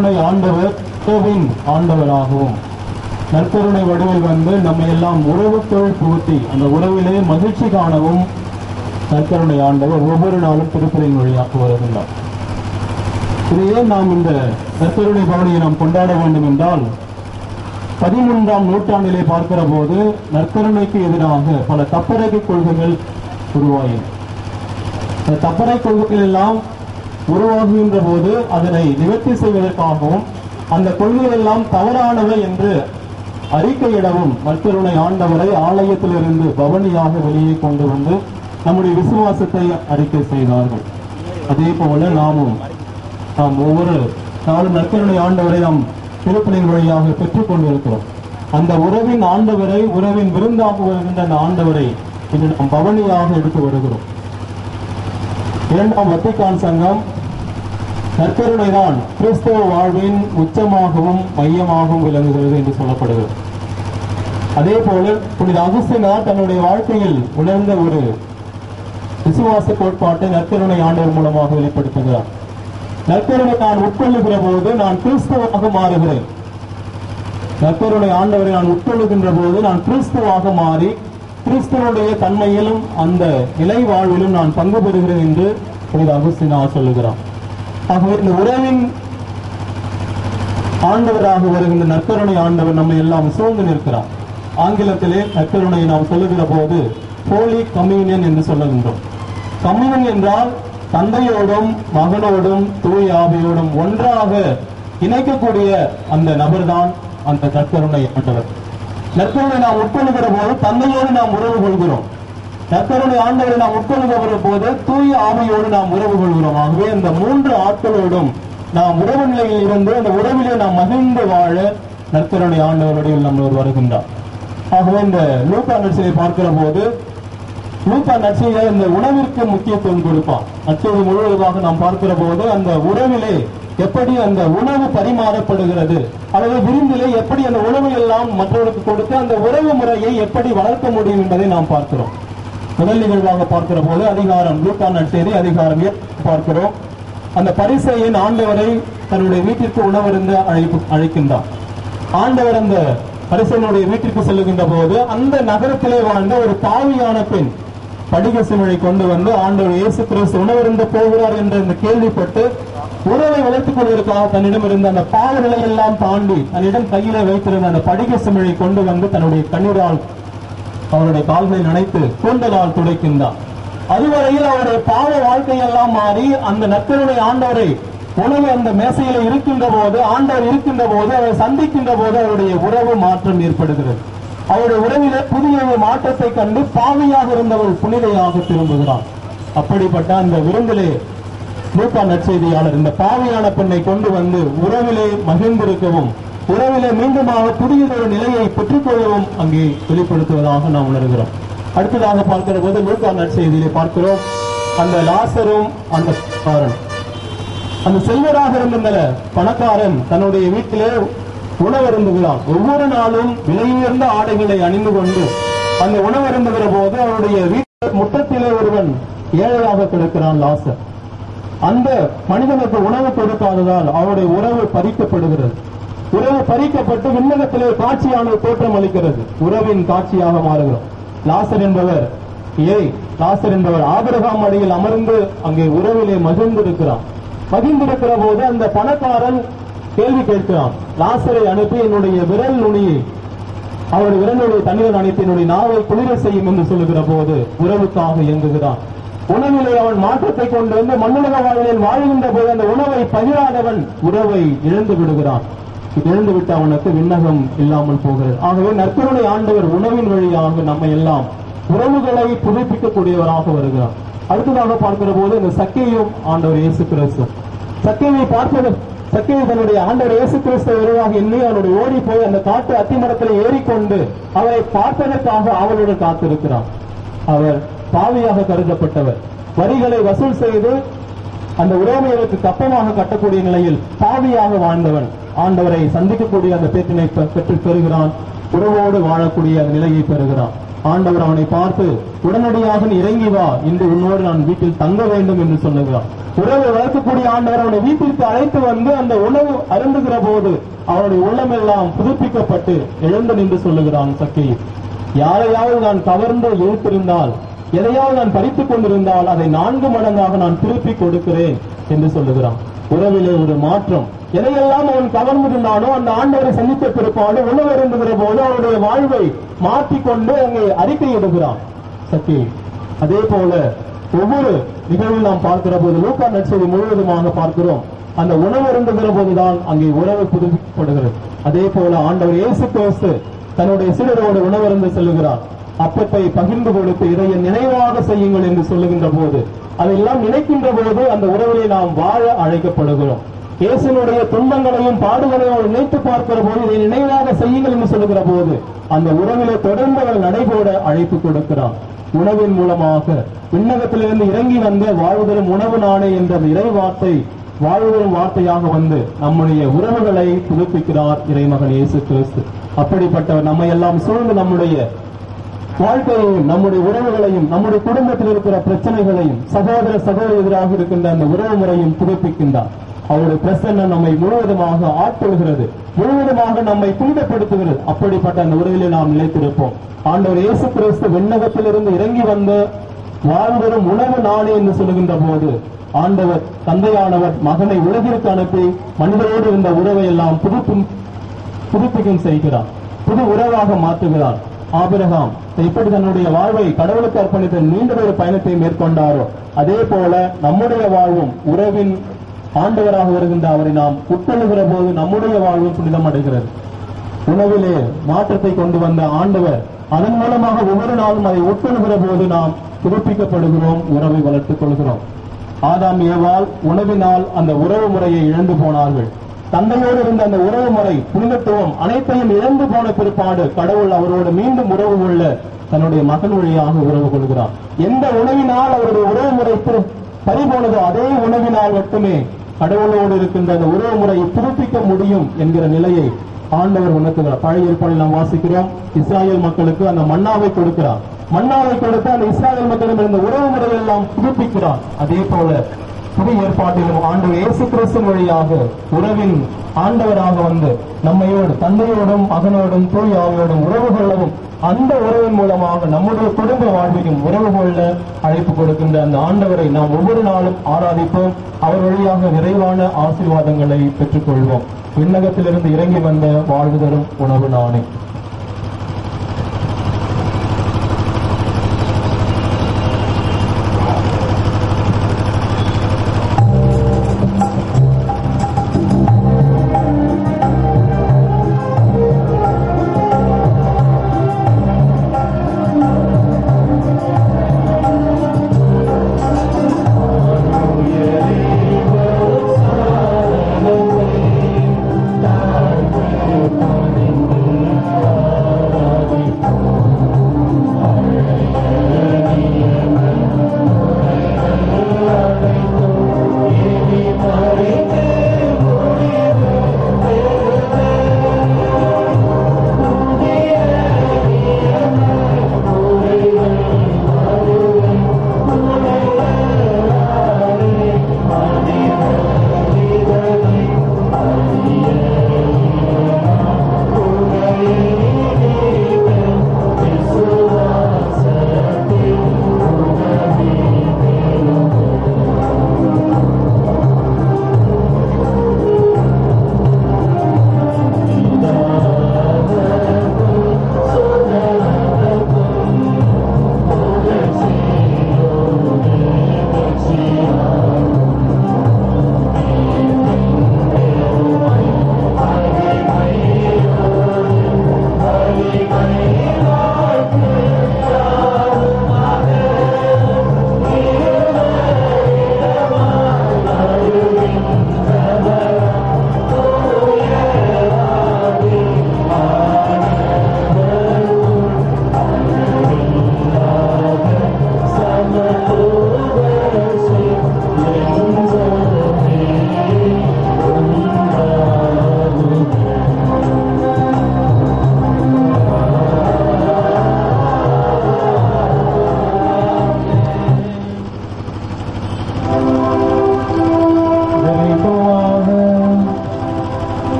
நற்கருணை ஆண்டவர் உறவின் ஆண்டவராகவும் நற்கருணை வடிவில் வந்து நம்ம எல்லாம் உறவுக்குள் புகுத்தி அந்த உறவிலே மகிழ்ச்சி காணவும் நற்கருணை ஆண்டவர் ஒவ்வொரு நாளும் திருப்பலின் வழியாக வருகின்றார். இதையே நாம் இந்த நற்கருணை பவனியை நாம் கொண்டாட வேண்டும் என்றால் 13ஆம் நூற்றாண்டிலே பார்க்கிற போது நற்கருணைக்கு எதிராக பல தப்பறைக்கு கொள்கைகள் உருவாயின. அந்த தப்பறை கொள்கைகள் எல்லாம் உருவாகுகின்ற போது அதனை நிவர்த்தி செய்வதற்காகவும் அந்த கொள்கைகள் எல்லாம் தவறானவை என்று அறிக்கையிடவும் நற்கருணை ஆண்டவரை ஆலயத்திலிருந்து பவனியாக வெளியே கொண்டு வந்து நம்முடைய விசுவாசத்தை அறிக்கை செய்தார்கள். அதே போல நாம் ஒவ்வொரு நாளும் நற்கருணை ஆண்டவரை நாம் திருப்பலின் வழியாக பெற்றுக் கொண்டிருக்கிறோம். அந்த உறவின் ஆண்டவரை, உறவின் விருந்தாக வருகின்ற அந்த ஆண்டவரை இன்று நாம் பவனியாக எடுத்து வருகிறோம். 2ஆம் வத்திக்கான் சங்கம் நற்கருணைதான் கிறிஸ்தவ வாழ்வின் உச்சமாகவும் மையமாகவும் விளங்குகிறது என்று சொல்லப்படுகிறது. அதே போல புனித அகுஸ்தினார் தன்னுடைய வாழ்க்கையில் உணர்ந்த ஒரு விசுவாச கோட்பாட்டை நற்கருணை ஆண்டவர் மூலமாக வெளிப்படுத்துகிறார். நற்கருணை நான் உட்கொள்ளுகிற போது நான் கிறிஸ்துவாக மாறுகிறேன். நற்கருணை ஆண்டவரை நான் உட்கொள்ளுகின்ற போது நான் கிறிஸ்துவாக மாறி கிறிஸ்துவனுடைய தன்மையிலும் அந்த நிலை வாழ்விலும் நான் பங்கு பெறுகிறேன் என்று புனித அகுஸ்தினார் சொல்லுகிறார். ஆகவே இந்த உறவின் ஆண்டவராக வருகின்ற நற்கருணை ஆண்டவர் நம்மை எல்லாம் சூழ்ந்து நிற்கிறார். ஆங்கிலத்திலே நற்கருணை நாம் சொல்லுகிற போது ஹோலி கம்யூனியன் என்று சொல்லுகின்றோம். கம்யூனியன் என்றால் தந்தையோடும் மகனோடும் தூய ஆவியோடும் ஒன்றாக இணைக்கக்கூடிய அந்த நபர்தான் அந்த நற்கருணை ஆண்டவர். நற்கருணை நாம் உட்கொள்ளுகிற போது தந்தையோடு நாம் உறவு கொள்கிறோம். நற்கருணை ஆண்டவரை நாம் உட்கொள்ளுகிற போது தூய ஆவியோடு நாம் உறவு கொள்கிறோம். ஆகவே இந்த 3 ஆட்களோடும் நாம் உறவு நிலையில் இருந்து அந்த உறவிலே நாம் மகிழ்ந்து வாழ நற்கருணை ஆண்டவருடைய நம்ம வருகின்றார். ஆகவே இந்த லூக்கா நற்செய்தியை பார்க்கிற போது லூக்கா நற்செய்தியிலே இந்த உணவிற்கு முக்கியத்துவம் கொடுப்பார். நற்செய்தி முழுவதுமாக நாம் பார்க்கிற போது அந்த உறவிலே எப்படி அந்த உணவு பரிமாறப்படுகிறது அல்லது விருந்திலே எப்படி அந்த உணவு எல்லாம் மற்றவர்களுக்கு கொடுத்து அந்த உறவு முறையை எப்படி வளர்க்க முடியும் என்பதை நாம் பார்க்கிறோம். முதல் நிகழ்வாக பார்க்கிற போது அதிகாரம் லூக்கா நற்செய்தி அதிகாரம் 7 பார்க்கிறோம். அந்த பரிசேயன் ஆண்டவரை தன்னுடைய வீட்டிற்கு உணவருந்த அழைக்கின்றார். ஆண்டவர் அந்த பரிசேயனுடைய வீட்டிற்கு செல்லுகின்ற போது அந்த நகரத்திலே வாழ்ந்த ஒரு பாவியான பெண் படிக சிமிழை கொண்டு வந்து ஆண்டவர் இயேசு கிறிஸ்து உணவருந்த போகிறார் என்ற இந்த கேள்விப்பட்டு உறவை வளர்த்துக் கொள்வதற்காக தன்னிடம் இருந்த அந்த பாவ நிலையெல்லாம் தாண்டி தன்னிடம் கையில வைத்திருந்த அந்த படிக சிமிழை கொண்டு வந்து தன்னுடைய கண்ணீரால் அவருடைய கால்களை நனைத்து கூந்தலால் துடைக்கின்றார். அதுவரையில் அவருடைய பாவ வாழ்க்கையெல்லாம் மாறி அந்த நற்கருணை ஆண்டவரை உணவு அந்த மேசையில இருக்கின்ற போது ஆண்டவர் இருக்கின்ற போது அவரை சந்திக்கின்ற போது அவருடைய உறவு மாற்றம் ஏற்படுகிறது. அவருடைய உறவிலே புதிய மாற்றத்தை கண்டு பாவியாக இருந்தவள் புனிதையாக திரும்புகிறார். அப்படிப்பட்ட அந்த விருந்திலே லூக்கா நற்செய்தியாளர் இந்த பாவியான பெண்ணை கொண்டு வந்து உறவிலே மகிழ்ந்திருக்கவும் உறவிலே மீண்டுமாக புதியதொரு நிலையை பெற்றுக்கொள்ளவும் அங்கே வெளிப்படுத்துவதாக நாம் உணர்கிறோம். அடுத்ததாக பார்க்கிற போது லூக்கா நற்செய்தியிலே பார்க்கிறோம் அந்த லாசரும் அந்த செல்வராக இருந்த பணக்காரன் தன்னுடைய வீட்டிலே உணவருந்துகிறான். ஒவ்வொரு நாளும் விலையுயர்ந்த ஆடைகளை அணிந்து கொண்டு அந்த உணவருந்துகிற போது அவருடைய வீட்டு முற்றத்திலே ஒருவன் ஏழையாக கிடக்கிறான் லாசர். அந்த மனிதனுக்கு உணவு கொடுக்காததால் அவருடைய உறவு பறிக்கப்படுகிறது. உறவு பறிக்கப்பட்டு விண்ணகத்திலே காட்சியானது தோற்றம் அளிக்கிறது. உறவின் காட்சியாக மாறுகிறோம். லாசர் என்பவர் ஆபிரகாம் அடியில் அமர்ந்து அங்கே உறவிலே மகிழ்ந்திருக்கிற போது அந்த பணக்காரன் கேள்வி கேட்கிறான். லாசரை அனுப்பி என்னுடைய விரல் நுனியை அவருடைய விரலுடைய தண்ணீர் அணைத்து என்னுடைய நாவை குளிர செய்யும் என்று சொல்லுகிற போது உறவுக்காக இயங்குகிறான். உணவிலே அவன் மாற்றத்தை கொண்டு வந்து மண்ணுலக வாழ்வில் வாழ்கின்ற போது அந்த உணவை பகிராதவன் உறவை இழந்து விடுகிறான். இழந்துவிட்டு அவனுக்கு விண்ணகம் இல்லாமல் போகிறது. ஆகவே நற்கருணை ஆண்டவர் உணவின் வழியாக நம்மை எல்லாம் உறவுகளை புதுப்பிக்கக்கூடியவராக வருகிறார். அடுத்ததாக பார்க்கிற போது இந்த சக்கேயும் ஆண்டவர் இயேசு கிறிஸ்து சக்கேயை தன்னுடைய ஆண்டவர் இயேசு கிறிஸ்து வருவாக எண்ணி அவனுடைய ஓடி போய் அந்த காட்டு அத்திமரத்தில் ஏறிக்கொண்டு அவரை பார்ப்பதற்காக அவளுடன் காத்திருக்கிறார். அவர் பாவியாக கருதப்பட்டவர். வரிகளை வசூல் செய்து அந்த உறவினருக்கு கப்பமாக கட்டக்கூடிய நிலையில் பாவியாக வாழ்ந்தவன் ஆண்டவரை சந்திக்கக்கூடிய அந்த பேற்றினை பெற்று பெறுகிறான். உறவோடு வாழக்கூடிய அந்த நிலையை பெறுகிறான். ஆண்டவர் அவனை பார்த்து உடனடியாக நீ இறங்கி வா, இன்று உன்னோடு நான் வீட்டில் தங்க வேண்டும் என்று சொல்லுகிறார். உறவை வளர்க்கக்கூடிய ஆண்டவர் அவனை வீட்டிற்கு அழைத்து வந்து அந்த உணவு அருந்துகிற போது அவனுடைய உள்ளமெல்லாம் புதுப்பிக்கப்பட்டு எழுந்து நின்று சொல்லுகிறான் சக்கேயு, யாரையாவது நான் கவர்ந்து இழுத்திருந்தால், எதையாவது நான் பறித்துக் கொண்டிருந்தால் அதை 4 மடங்காக நான் திருப்பி கொடுக்கிறேன் என்று சொல்லுகிறான். உறவிலே ஒரு மாற்றம். எதையெல்லாம் அவன் கவர்ந்திருந்தானோ அந்த ஆண்டவரை சந்தித்த பிற்பாடு உணவு அருந்துகிற போது அவனுடைய வாழ்வை மாற்றிக்கொண்டு அங்கே அறிக்கையிடுகிறான் சக்கேயு. அதே போல ஒவ்வொரு நிகழ்வில் நாம் பார்க்கிற போது லூக்கா நற்செய்தி முழுவதுமாக பார்க்கிறோம். அந்த உணவு அருந்துகிற போதுதான் அங்கே உறவு புதுப்பிக்கப்படுகிறது. அதே போல ஆண்டவர் இயேசு கிறிஸ்து தன்னுடைய சீடரோடு உணவருந்து செல்லுகிறார். அப்பத்தை பகிர்ந்து கொடுத்து இதை நினைவாக செய்யுங்கள் என்று சொல்லுகின்ற போது, அதையெல்லாம் நினைக்கின்ற போது அந்த உறவிலே நாம் வாழ அழைக்கப்படுகிறோம். இயேசுனுடைய துன்பங்களையும் பாடுகளையும் நினைத்து பார்க்கிற போது இதை நினைவாக செய்யுங்கள் என்று சொல்லுகிற போது அந்த உறவிலே தொடர்ந்து அவள் நடைபோட அழைப்பு கொடுக்கிறான். உணவின் மூலமாக விண்ணகத்திலிருந்து இறங்கி வந்த வாழ்வுதரும் உணவு நானே என்ற இறை வார்த்தை வாழ்வுதரும் வார்த்தையாக வந்து நம்முடைய உறவுகளை புதுப்பிக்கிறார் இறைமகன் இயேசு கிறிஸ்து. அப்படிப்பட்டவர் நம்மை எல்லாம் சூழ்ந்து நம்முடைய வாழ்க்கையையும் நம்முடைய உறவுகளையும் நம்முடைய குடும்பத்தில் இருக்கிற பிரச்சனைகளையும் சகோதர சகோதரிகளாக இருக்கின்ற அந்த உறவு முறையும் புதுப்பிக்கின்றார். அவருடைய பிரசன்னம் நம்மை முழுவதுமாக ஆட்கொள்கிறது, முழுவதுமாக நம்மை துன்பப்படுத்துகிறது. அப்படிப்பட்ட அந்த உறவிலே நாம் நிலைத்திருப்போம். ஆண்டவர் இயேசு கிறிஸ்து விண்ணகத்திலிருந்து இறங்கி வந்த வாழ்வரும் உணவு நானே என்று சொல்லுகின்ற போது ஆண்டவர் தந்தையானவர் மகனை உலகிற்கு அனுப்பி மனிதரோடு இருந்த உறவை எல்லாம் புதுப்பிக்கும் செய்கிறார், புது உறவாக மாற்றுகிறார். ஆபிரகாம் எப்படி தன்னுடைய வாழ்வை கடவுளுக்கு அர்ப்பணித்த நீண்ட ஒரு பயணத்தை மேற்கொண்டாரோ அதே போல நம்முடைய வாழ்வும் உறவின் ஆண்டவராக வருகின்ற அவரை நாம் உட்கொள்ளுகிற போது நம்முடைய வாழ்வும் புனிதம் அடைகிறது. உணவிலே மாற்றத்தை கொண்டு வந்த ஆண்டவர் அதன் மூலமாக ஒவ்வொரு நாளும் அதை உட்கொள்ளுகிற போது நாம் புதுப்பிக்கப்படுகிறோம், உறவை வளர்த்துக் கொள்கிறோம். ஆதாம் ஏவாள் உணவினால் அந்த உறவு முறையை இழந்து போனார்கள். தந்தையோடு இருந்த அந்த உறவு முறை புனிதத்துவம் அனைத்தையும் இழந்து போன பிற்பாடு கடவுள் அவரோடு மீண்டும் உறவு கொள்ள தன்னுடைய மகன் வழியாக உறவு கொள்கிறார். எந்த உணவினால் அவருடைய உறவு முறை பறிபோனதோ அதே உணவினால் மட்டுமே கடவுளோடு இருக்கின்ற அந்த உறவு முறையை புதுப்பிக்க முடியும் என்கிற நிலையை ஆண்டவர் உணர்த்துகிறார். பழைய ஏற்பாடில் நாம் வாசிக்கிறோம், இஸ்ராயேல் மக்களுக்கு அந்த மன்னாவை கொடுக்கிறார். மன்னாவை கொடுத்து அந்த இஸ்ராயேல் மக்களிடம் இருந்த உறவு முறையை எல்லாம் புதுப்பிக்கிறார். அதே போல புதிய ஏற்பாட்டிலும் ஆண்டவர் இயேசு கிறிஸ்து வழியாக உறவின் ஆண்டவராக வந்து நம்மையோடு தந்தையோடும் மகனோடும் தூய் ஆவியோடும் உறவு கொள்ளவும் அந்த உறவின் மூலமாக நம்முடைய குடும்ப வாழ்வையும் உறவு கொள்ள அழைப்பு கொடுக்கின்ற அந்த ஆண்டவரை நாம் ஒவ்வொரு நாளும் ஆராதிப்போம். அவர் வழியாக நிறைவான ஆசீர்வாதங்களை பெற்றுக்கொள்வோம். விண்ணகத்திலிருந்து இறங்கி வந்த வாழ்வு தரும் உணவு நானே. Thank you.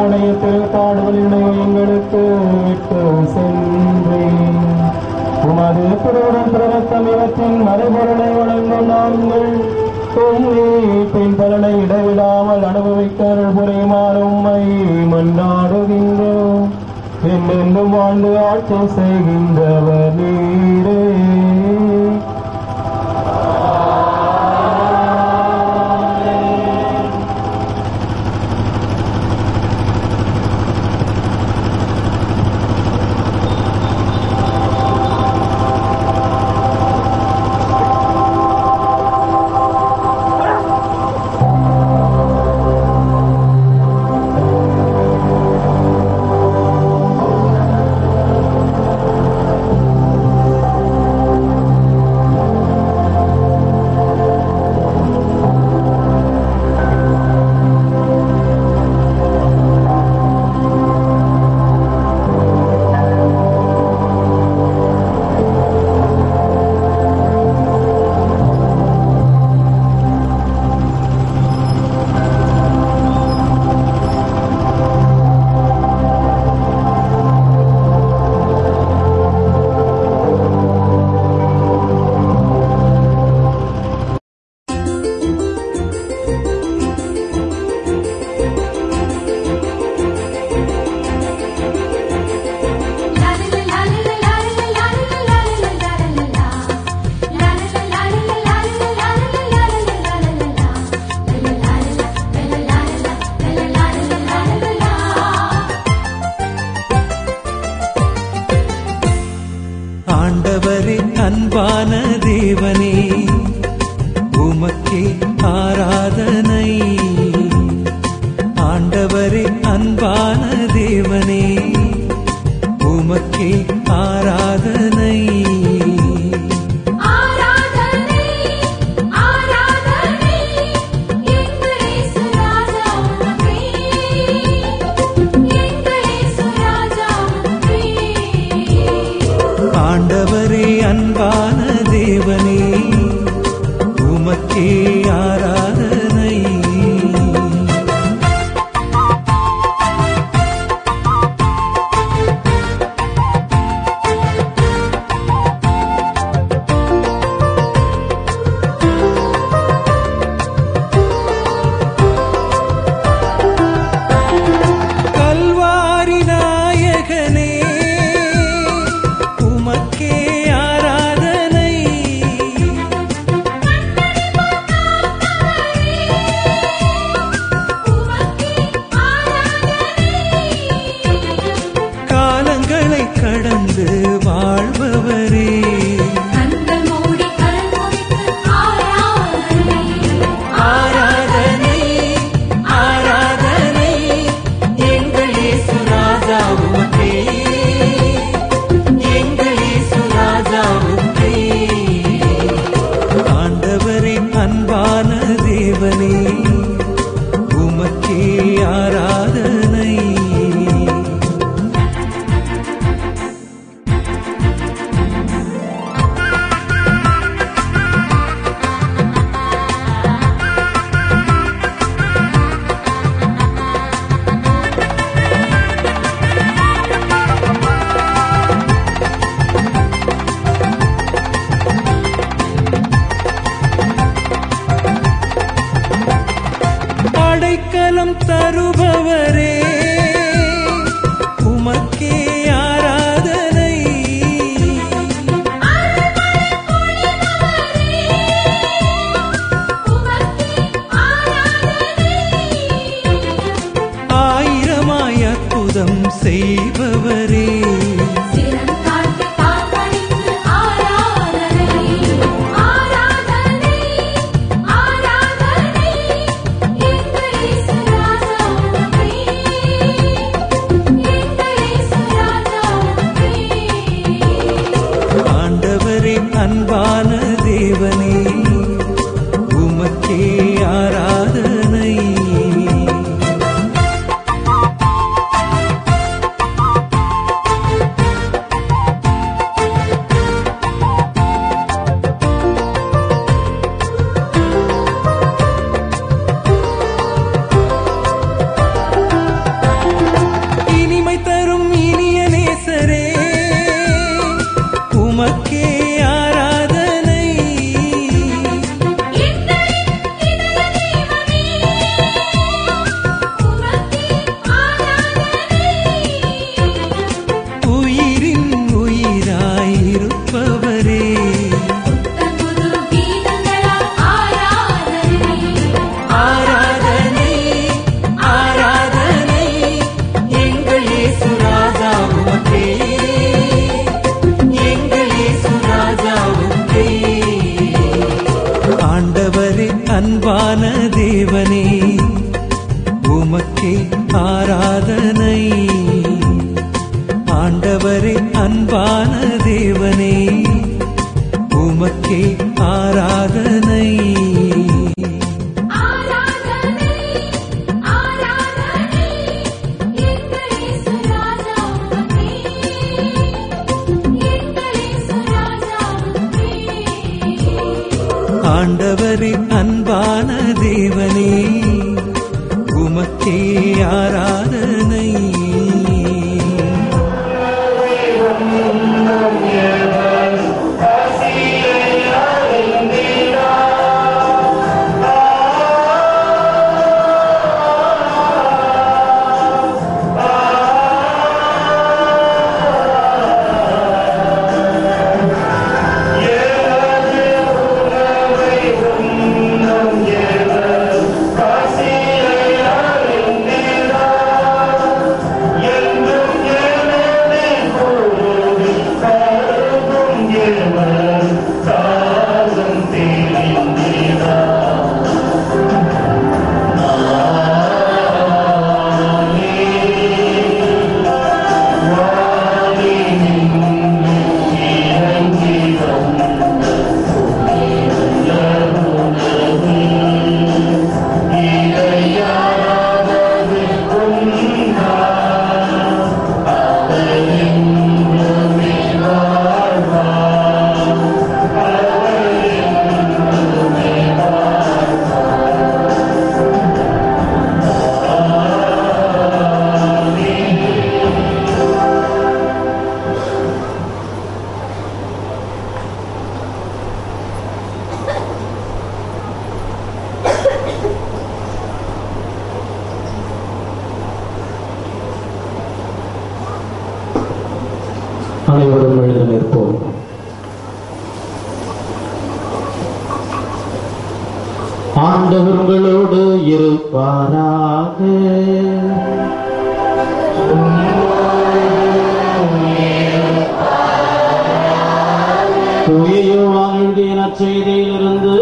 உம்முடைய திருக்காடுகளினை எங்களுக்கு விட்டு சென்றேன். உமது திருவுடன் பிரவத்தம் இவற்றின் மறைபொருளை வழங்கும் நாங்கள் பின் பலனை இடைவிடாமல் அனுபவிக்க அருள் புரியுமாறு உம்மை மன்றாடுகின்றோம். என்றென்றும் வாழ்ந்து ஆட்சி செய்கின்றவர் நீரே. ஆண்டவரே அன்பான தேவனே உமக்கே ஆராதனை. ஆண்டவரே அன்பான தேவனே உமக்கே ஆராதனை. ஆண்டவரே அன்பான தேவனே உமக்கே ஆராதனை. கல்வாரி நாயகனே உமக்கே ஆராதனை. காலங்களை கடந்து வாழ்பவரே ஆராதனை ஆராதனை எங்கள் இயேசு ராஜா உமக்கே, எங்கள் இயேசு ராஜா உமக்கே. ஆண்டவரே அன்பான தேவனே உமக்கே ஆராதனை. அடைக்கலம் தருபவரே உமக்கே ஆராதனை. ஆயிரமாய் அற்புதம் செய்பவரே ஆண்டவரே அன்பான தேவனே உமக்கே ஆராதனை. தரும் இனிய நேசரே, உமக்கே ஆராதனை. உயிரின் உயிராயிருப்பவரே, ஆராதனை ஆராதனை எங்கள் இயேசு ராஜா உமக்கே, எங்கள் இயேசு ராஜா உமக்கே. ஆண்டவரே அன்பான தேவனே, உமக்கே ஆராதனை. ஆண்டவரே அன்பான தேவனே, உமக்கே ஆராதனை. ஆண்டவரே அன்பான தேவனே, உமக்கே ஆராதனை. அனைவரும் எழுந்து நிற்போம். ஆண்டவர் உங்களோடு இருப்பாராக. தூய யோவான் எழுதிய நற்செய்தியிலிருந்து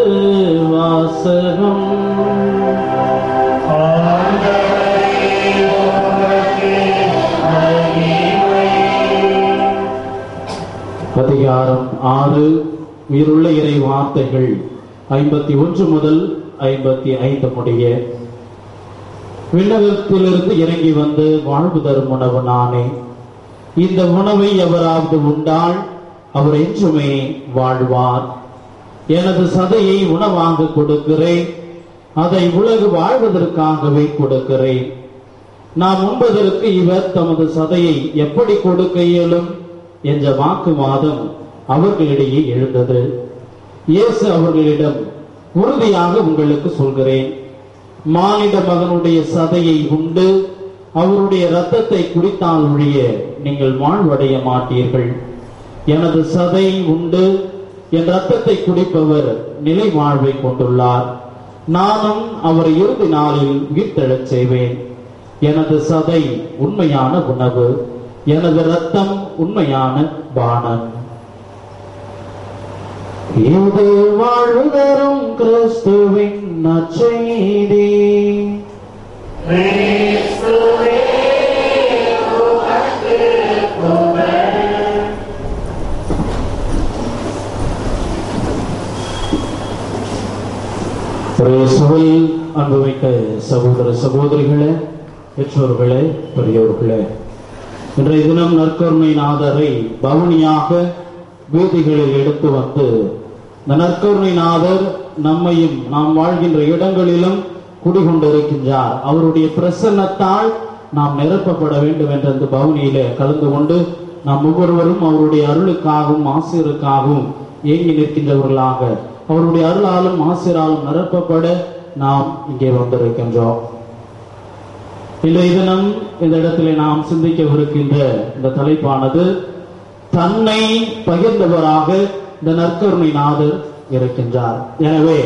வாசகம். அதிகாரம் 6. உயிருள்ள இறை வார்த்தைகள் 51 முதல் 55 முடிய. விண்ணகத்திலிருந்து இறங்கி வந்து வாழ்வு தரும் உணவு நானே. இந்த உணவை எவராவது உண்டால் அவர் என்றுமே வாழ்வார். எனது சதையை உணவாக கொடுக்கிறேன், அதை உலகு வாழ்வதற்காகவே கொடுக்கிறேன். நாம் உண்பதற்கு இவர் தமது சதையை எப்படி கொடுக்க இயலும் என்ற வாக்குவாதம் அவர்களிடையே எழுந்தது. இயேசு அவர்களிடம், உறுதியாக உங்களுக்கு சொல்கிறேன், மானிட மகனுடைய சதையை உண்டு அவருடைய இரத்தத்தை குடித்தால் ஒழிய நீங்கள் வாழ்வடைய மாட்டீர்கள். எனது சதை உண்டு என் இரத்தத்தை குடிப்பவர் நிலை வாழ்வை கொண்டுள்ளார். நானும் அவரை இறுதி நாளில் உயிர்த்தெழச் செய்வேன். எனது சதை உண்மையான உணவு, எனது இரத்தம் உண்மையான பானம். இது வாழ்வு தரும் கிறிஸ்துவின் நற்செய்தி. இயேசுவில் அன்புமிக்க சகோதர சகோதரிகளே, பெற்றோர்களே, பெரியோர்களே, இன்றைய தினம் நற்கருணை நாதரை பவனியாக வீதிகளில் எடுத்து வந்து இந்த நற்கருணை நாதர் நம்மையும் நாம் வாழ்கின்ற இடங்களிலும் குடிகொண்டிருக்கின்றார். அவருடைய பிரசன்னத்தால் நாம் நிரப்பப்பட வேண்டும் என்ற அந்த பவனியிலே கலந்து கொண்டு நாம் ஒவ்வொருவரும் அவருடைய அருளுக்காகவும் ஆசிரியருக்காகவும் ஏங்கி நிற்கின்றவர்களாக அவருடைய அருளாலும் ஆசிரியராலும் நிரப்பப்பட நாம் இங்கே வந்திருக்கின்றோம். இன்றைய தினம் இந்த இடத்திலே நாம் சிந்திக்கவிருக்கின்ற இந்த தலைப்பானது தன்னை பகிர்ந்தவராக இந்த நற்கருணை நாதர் இருக்கின்றார். எனவே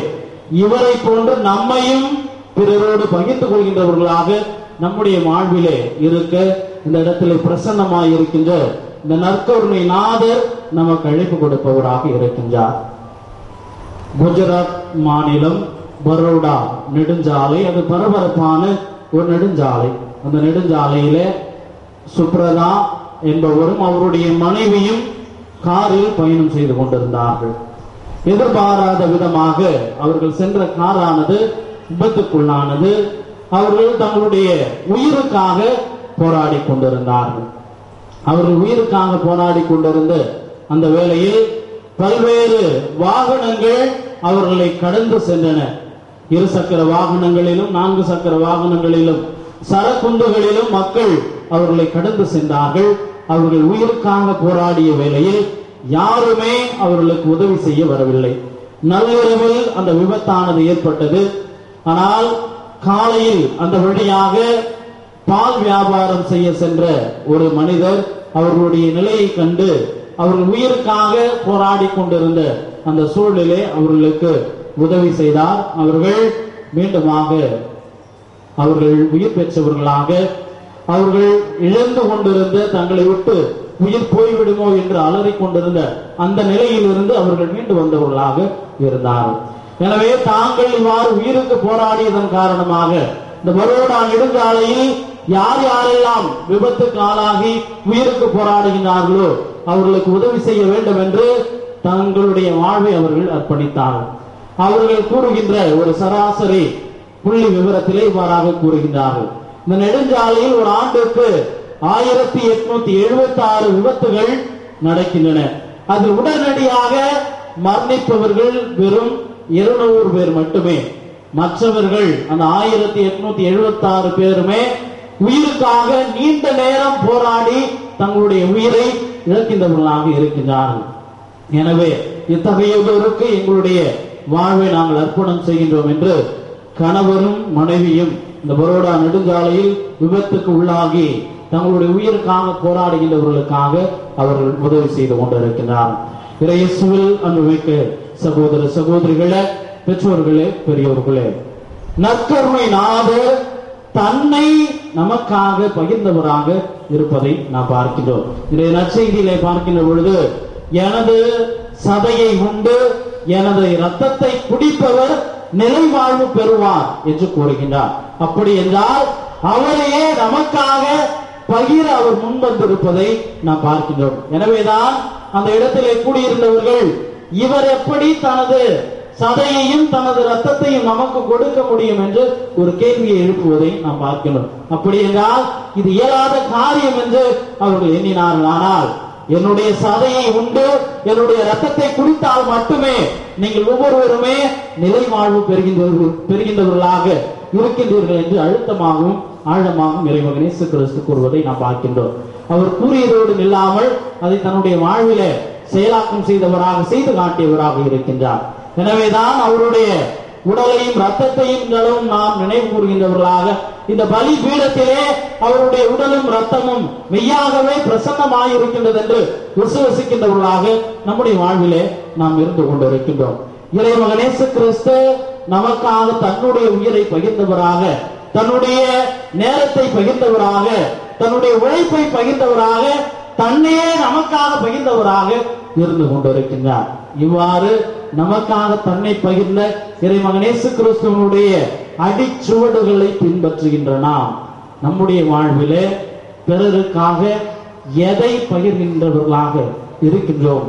இவரை போன்று நம்மையும் பிறரோடு பகிர்ந்து கொள்கின்றவர்களாக நம்முடைய வாழ்விலே இருக்க இந்த இடத்திலே பிரசன்னமாய் இருக்கின்ற இந்த நற்கருணை நாதர் நமக்கு அழைப்பு கொடுப்பவராக இருக்கின்றார். குஜராத் மாநிலம் பரோடா நெடுஞ்சாலை, அது பரபரப்பான ஒரு நெடுஞ்சாலை. அந்த நெடுஞ்சாலையில சுப்ரதா என்பவரும் அவருடைய மனைவியும் காரில் பயணம் செய்து கொண்டிருந்தார்கள். எதிர்பாராத விதமாக அவர்கள் சென்ற காரானது விபத்துக்குள்ளானது. அவர்கள் தங்களுடைய உயிருக்காக போராடி கொண்டிருந்தார்கள். அவர்கள் உயிருக்காக போராடி கொண்டிருந்த அந்த வேளையில் பல்வேறு வாகனங்கள் அவர்களை கடந்து சென்றன. 2 சக்கர வாகனங்களிலும் 4 சக்கர வாகனங்களிலும் சரக்குந்துகளிலும் மக்கள் அவர்களை கடந்து சென்றார்கள். அவர்கள் உயிருக்காக போராடிய வேளையில் யாருமே அவர்களுக்கு உதவி செய்ய வரவில்லை. நள்ளிரவில் அந்த விபத்தானது ஏற்பட்டது. ஆனால் காலையில் அந்த வழியாக பால் வியாபாரம் செய்ய சென்ற ஒரு மனிதர் அவர்களுடைய நிலையை கண்டு அவர்கள் உயிருக்காக போராடி கொண்டிருந்த அந்த சூழலிலே அவர்களுக்கு உதவி செய்தார். அவர்கள் மீண்டுமாக அவர்கள் உயிர் பெற்றவர்களாக, அவர்கள் இழந்து கொண்டிருந்த தங்களை விட்டு உயிர் போய்விடுமோ என்று அலறிக் கொண்டிருந்த அந்த நிலையிலிருந்து அவர்கள் மீண்டு வந்தவர்களாக இருந்தார்கள். எனவே தாங்கள் இவ்வாறு உயிருக்கு போராடியதன் காரணமாக இந்த பரோடா நெடுஞ்சாலையில் யார் யாரெல்லாம் விபத்துக்கு ஆளாகி உயிருக்கு போராடுகின்றார்களோ அவர்களுக்கு உதவி செய்ய வேண்டும் என்று தங்களுடைய வாழ்வை அவர்கள் அர்ப்பணித்தார்கள். அவர்கள் கூறுகின்ற ஒரு சராசரி புள்ளி விவரத்திலே இவ்வாறாக கூறுகின்றார்கள். இந்த நெடுஞ்சாலையில் ஒரு ஆண்டுக்கு 1876 விபத்துகள் நடக்கின்றன. அதில் உடனடியாக மரணிப்பவர்கள் வெறும் 200 பேர் மட்டுமே. மற்றவர்கள் அந்த 1876 பேருமே உயிருக்காக நீண்ட நேரம் போராடி தங்களுடைய உயிரை இழக்கின்றவர்களாக இருக்கின்றார்கள். எனவே இத்தகையோருக்கு எங்களுடைய வாழ்வை நாங்கள் அர்ப்பணம் செய்கின்றோம் என்று கணவரும் மனைவியும் இந்த பரோடா நெடுஞ்சாலையில் விபத்துக்கு உள்ளாகி தங்களுடைய உயிருக்காக போராடுகின்றவர்களுக்காக அவர்கள் உதவி செய்து கொண்டிருக்கிறார்கள். இயேசுவில் அன்புமிக்க சகோதர சகோதரிகளே, பெற்றோர்களே, பெரியோர்களே, நற்கருணை நாதர் தன்னை நமக்காக பகிர்ந்தவராக இருப்பதை நாம் பார்க்கின்றோம். இன்றைய நற்செய்தியிலே பார்க்கின்ற பொழுது எனது சதையை உண்டு எனது இரத்தத்தை குடிப்பவர் நிலை வாழ்வு பெறுவார் என்று கூறுகின்றார். அப்படி என்றால் அவரையே நமக்காக பகிர அவர் முன்வந்திருப்பதை நாம் பார்க்கின்றோம். எனவேதான் அந்த இடத்திலே கூடியிருந்தவர்கள் இவர் எப்படி தனது சதையையும் தனது ரத்தத்தையும் நமக்கு கொடுக்க முடியும் என்று ஒரு கேள்வியை எழுப்புவதை நாம் பார்க்கிறோம். அப்படி என்றால் இது இயலாத காரியம் என்று அவர்கள் எண்ணினார்கள். ஆனால் என்னுடைய சதையை உண்டு என்னுடைய ரத்தத்தை குடித்தால் மட்டுமே நீங்கள் ஒவ்வொருவருமே நிலை வாழ்வு பெறுகின்றவர்களாக இருக்கின்றீர்கள் என்று அழுத்தமாகவும் ஆழமாகவும் இறைமகன் இயேசு கிறிஸ்து கூறுவதை நாம் பார்க்கின்றோம். அவர் கூறியதோடு நில்லாமல் அதை தன்னுடைய வாழ்விலே செயலாக்கம் செய்தவராக செய்து காட்டியவராக இருக்கின்றார். எனவேதான் அவருடைய உடலையும் ரத்தத்தையும் நாம் நினைவு கூறுகின்றவர்களாக இந்த பலி பீடத்திலே அவருடைய உடலும் ரத்தமும் மெய்யாகவே பிரசன்னமாயிருக்கின்றது என்று விசுவசிக்கின்றவர்களாக நம்முடைய வாழ்விலே நாம் இருந்து கொண்டிருக்கின்றோம். இறைமகன் இயேசு கிறிஸ்து நமக்காக தன்னுடைய உயிரை பகிர்ந்தவராக, தன்னுடைய நேரத்தை பகிர்ந்தவராக, தன்னுடைய உழைப்பை பகிர்ந்தவராக, தன்னையே நமக்காக பகிர்ந்தவராக இருந்து கொண்டிருக்கின்றார். இவ்வாறு நமக்காக தன்னை பகிர்ந்த இறைமகன் இயேசு கிறிஸ்துவனுடைய அடிச்சுவடுகளை பின்பற்றுகின்ற நாம் நம்முடைய வாழ்விலே பிறருக்காக எதை பகிர்கின்றவர்களாக இருக்கின்றோம்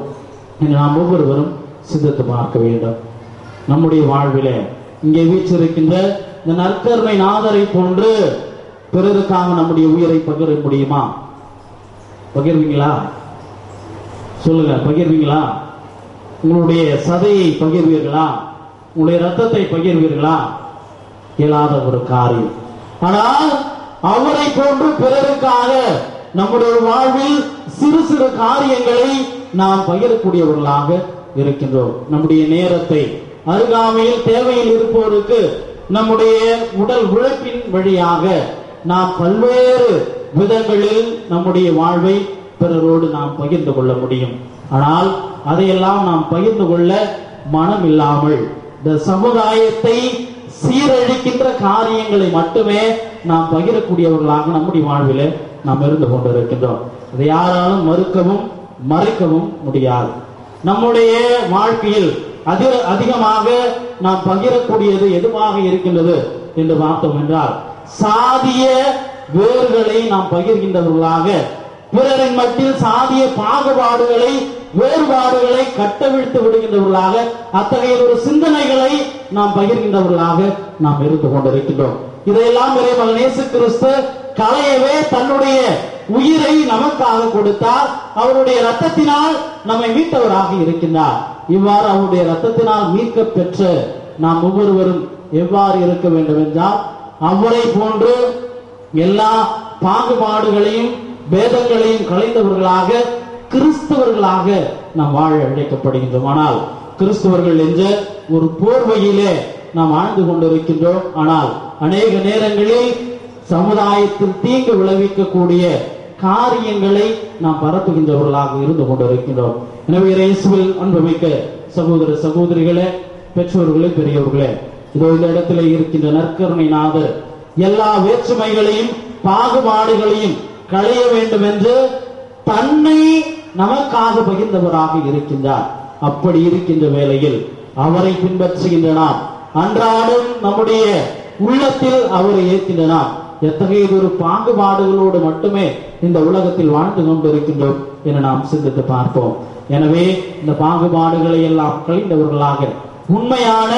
என்று நாம் ஒவ்வொருவரும் சிந்தித்து பார்க்க வேண்டும். நம்முடைய வாழ்விலே இங்கே வீற்றிருக்கின்ற இந்த நற்கருணை நாதரை போன்று பிறருக்காக நம்முடைய உயிரை பகிர முடியுமா? பகிர்வீங்களா? சொல்லுங்க, பகிர்வீங்களா? உங்களுடைய சதையை பகிர்வீர்களா? உங்களுடைய ரத்தத்தை பகிர்வீர்களா? இயலாத ஒரு காரியம். ஆனால் அவரை அவரை போன்று பிறருக்காக நம்முடைய வாழ்வில் சிறு சிறு காரியங்களை நாம் பகிரக்கூடியவர்களாக இருக்கின்றோம். நம்முடைய நேரத்தை அருகாமையில் தேவையில் இருப்போருக்கு நம்முடைய உடல் உழைப்பின் வழியாக நாம் பல்வேறு விதங்களில் நம்முடைய வாழ்வை பிறரோடு நாம் பகிர்ந்து கொள்ள முடியும். ஆனால் அதையெல்லாம் நாம் பகிர்ந்து கொள்ள மனம் இல்லாமல் இந்த சமுதாயத்தை சீரழிக்கின்ற காரியங்களை மட்டுமே நாம் பகிரக்கூடியவர்களாக நம்முடைய வாழ்வில் நாம் இருந்து கொண்டிருக்கின்றோம். அதை யாராலும் மறுக்கவும் மறைக்கவும் முடியாது. நம்முடைய வாழ்க்கையில் அதிகமாக நாம் பகிரக்கூடியது எதுவாக இருக்கின்றது என்று பார்த்தோம் என்றால், சாதிய வேர்களை நாம் பகிர்கின்றவர்களாக, பிறரின் மட்டில் சாதிய பாகுபாடுகளை வேறுபாடுகளை கட்டவிழ்த்து விடுகின்றவர்களாக, அத்தகைய ஒரு சிந்தனைகளை நாம் பகிர்கின்றவர்களாக நாம் இருந்து கொண்டிருக்கின்றோம். இதையெல்லாம் இறைமகன் இயேசு கிறிஸ்து களையவே தன்னுடைய உயிரை நமக்காக கொடுத்தார். அவருடைய இரத்தத்தினால் நம்மை மீட்டவராக இருக்கின்றார். இவ்வாறு அவருடைய இரத்தத்தினால் மீட்க பெற்ற நாம் ஒவ்வொருவரும் எவ்வாறு இருக்க வேண்டும் என்றால், அவரை போன்று எல்லா பாகுபாடுகளையும் பேதங்களையும் களைந்தவர்களாக கிறிஸ்தவர்களாக நாம் வாழ அழைக்கப்படுகின்றோம். ஆனால் கிறிஸ்தவர்கள் என்ற ஒரு போர்வையிலே நாம் வாழ்ந்து கொண்டிருக்கின்றோம். ஆனால் அநேக நேரங்களில் சமுதாயத்தில் தீங்கு விளைவிக்கக்கூடிய காரியங்களை நாம் பரப்புகின்றவர்களாக இருந்து கொண்டிருக்கின்றோம். எனவே இயேசுவில் அன்புமிக்க சகோதர சகோதரிகளே, பெற்றோர்களே, பெரியவர்களே, இதோ இந்த இடத்திலே இருக்கின்ற நற்கருணை நாதர் எல்லா வேற்றுமைகளையும் பாகுபாடுகளையும் களைய வேண்டும் என்று தன்னை நமக்காக பகிர்ந்தவராக இருக்கின்றார். அப்படி இருக்கின்ற வேளையில் அவரை பின்பற்றுகின்ற நாம் அன்றாடம் நம்முடைய உள்ளத்தில் அவரை ஏற்கின்ற நாம் எத்தகைய ஒரு பாகுபாடுகளோடு மட்டுமே இந்த உலகத்தில் வாழ்ந்து கொண்டிருக்கின்றோம் என நாம் சிந்தித்து பார்ப்போம். எனவே இந்த பாகுபாடுகளை எல்லாம் கழிந்தவர்களாக, உண்மையான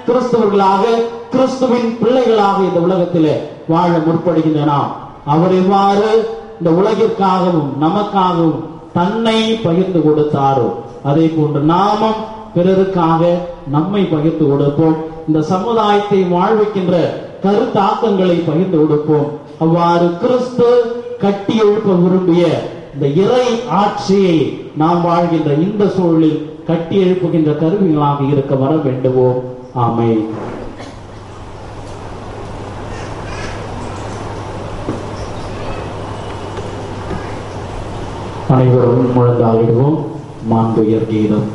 கிறிஸ்தவர்களாக, கிறிஸ்துவின் பிள்ளைகளாக இந்த உலகத்திலே வாழ முற்படுகின்ற நாம் அவர் எவ்வாறு இந்த உலகிற்காகவும் நமக்காகவும் தன்னை பகிர்ந்து கொடுத்தாரோ, அதே போன்று நாமும் பிறருக்காக நம்மை பகிர்ந்து கொடுப்போம். இந்த சமுதாயத்தை வாழ்விக்கின்ற கருத்தாக்கங்களை பகிர்ந்து கொடுப்போம். அவ்வாறு கிறிஸ்து கட்டி எழுப்ப விரும்பிய இந்த இறை ஆட்சியை நாம் வாழ்கின்ற இந்த சூழலில் கட்டி எழுப்புகின்ற கருவிகளாக இருக்க வர வேண்டுவோம். ஆமென். அனைவரும் முழந்தாளிடுவோம். மாண்புயர் கீதம்.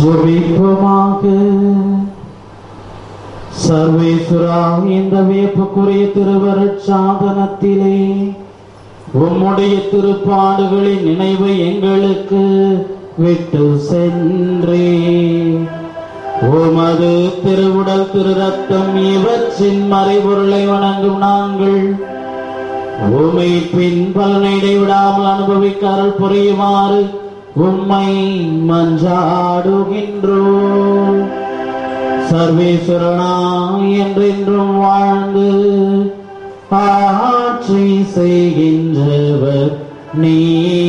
ஜெபிப்போமாக. சர்வேஸ்வரா, இந்த வியப்புக்குரிய திருவருட்சாதனத்திலே உம்முடைய திருப்பாடுகளின் நினைவை எங்களுக்கு விட்டு சென்றே. உமது திருவுடல் திரு ரத்தம் இவற்றின் மறைபொருளை வணங்கும் நாங்கள் உம்மை பின்பலனை இடைவிடாமல் அனுபவிக்க அருள் புரியுமாறு உம்மை மன்றாடுகின்றோம். சர்வேஸ்வரனாய் என்றென்றும் வாழ்ந்து ஆட்சி செய்கின்றவர் நீரே.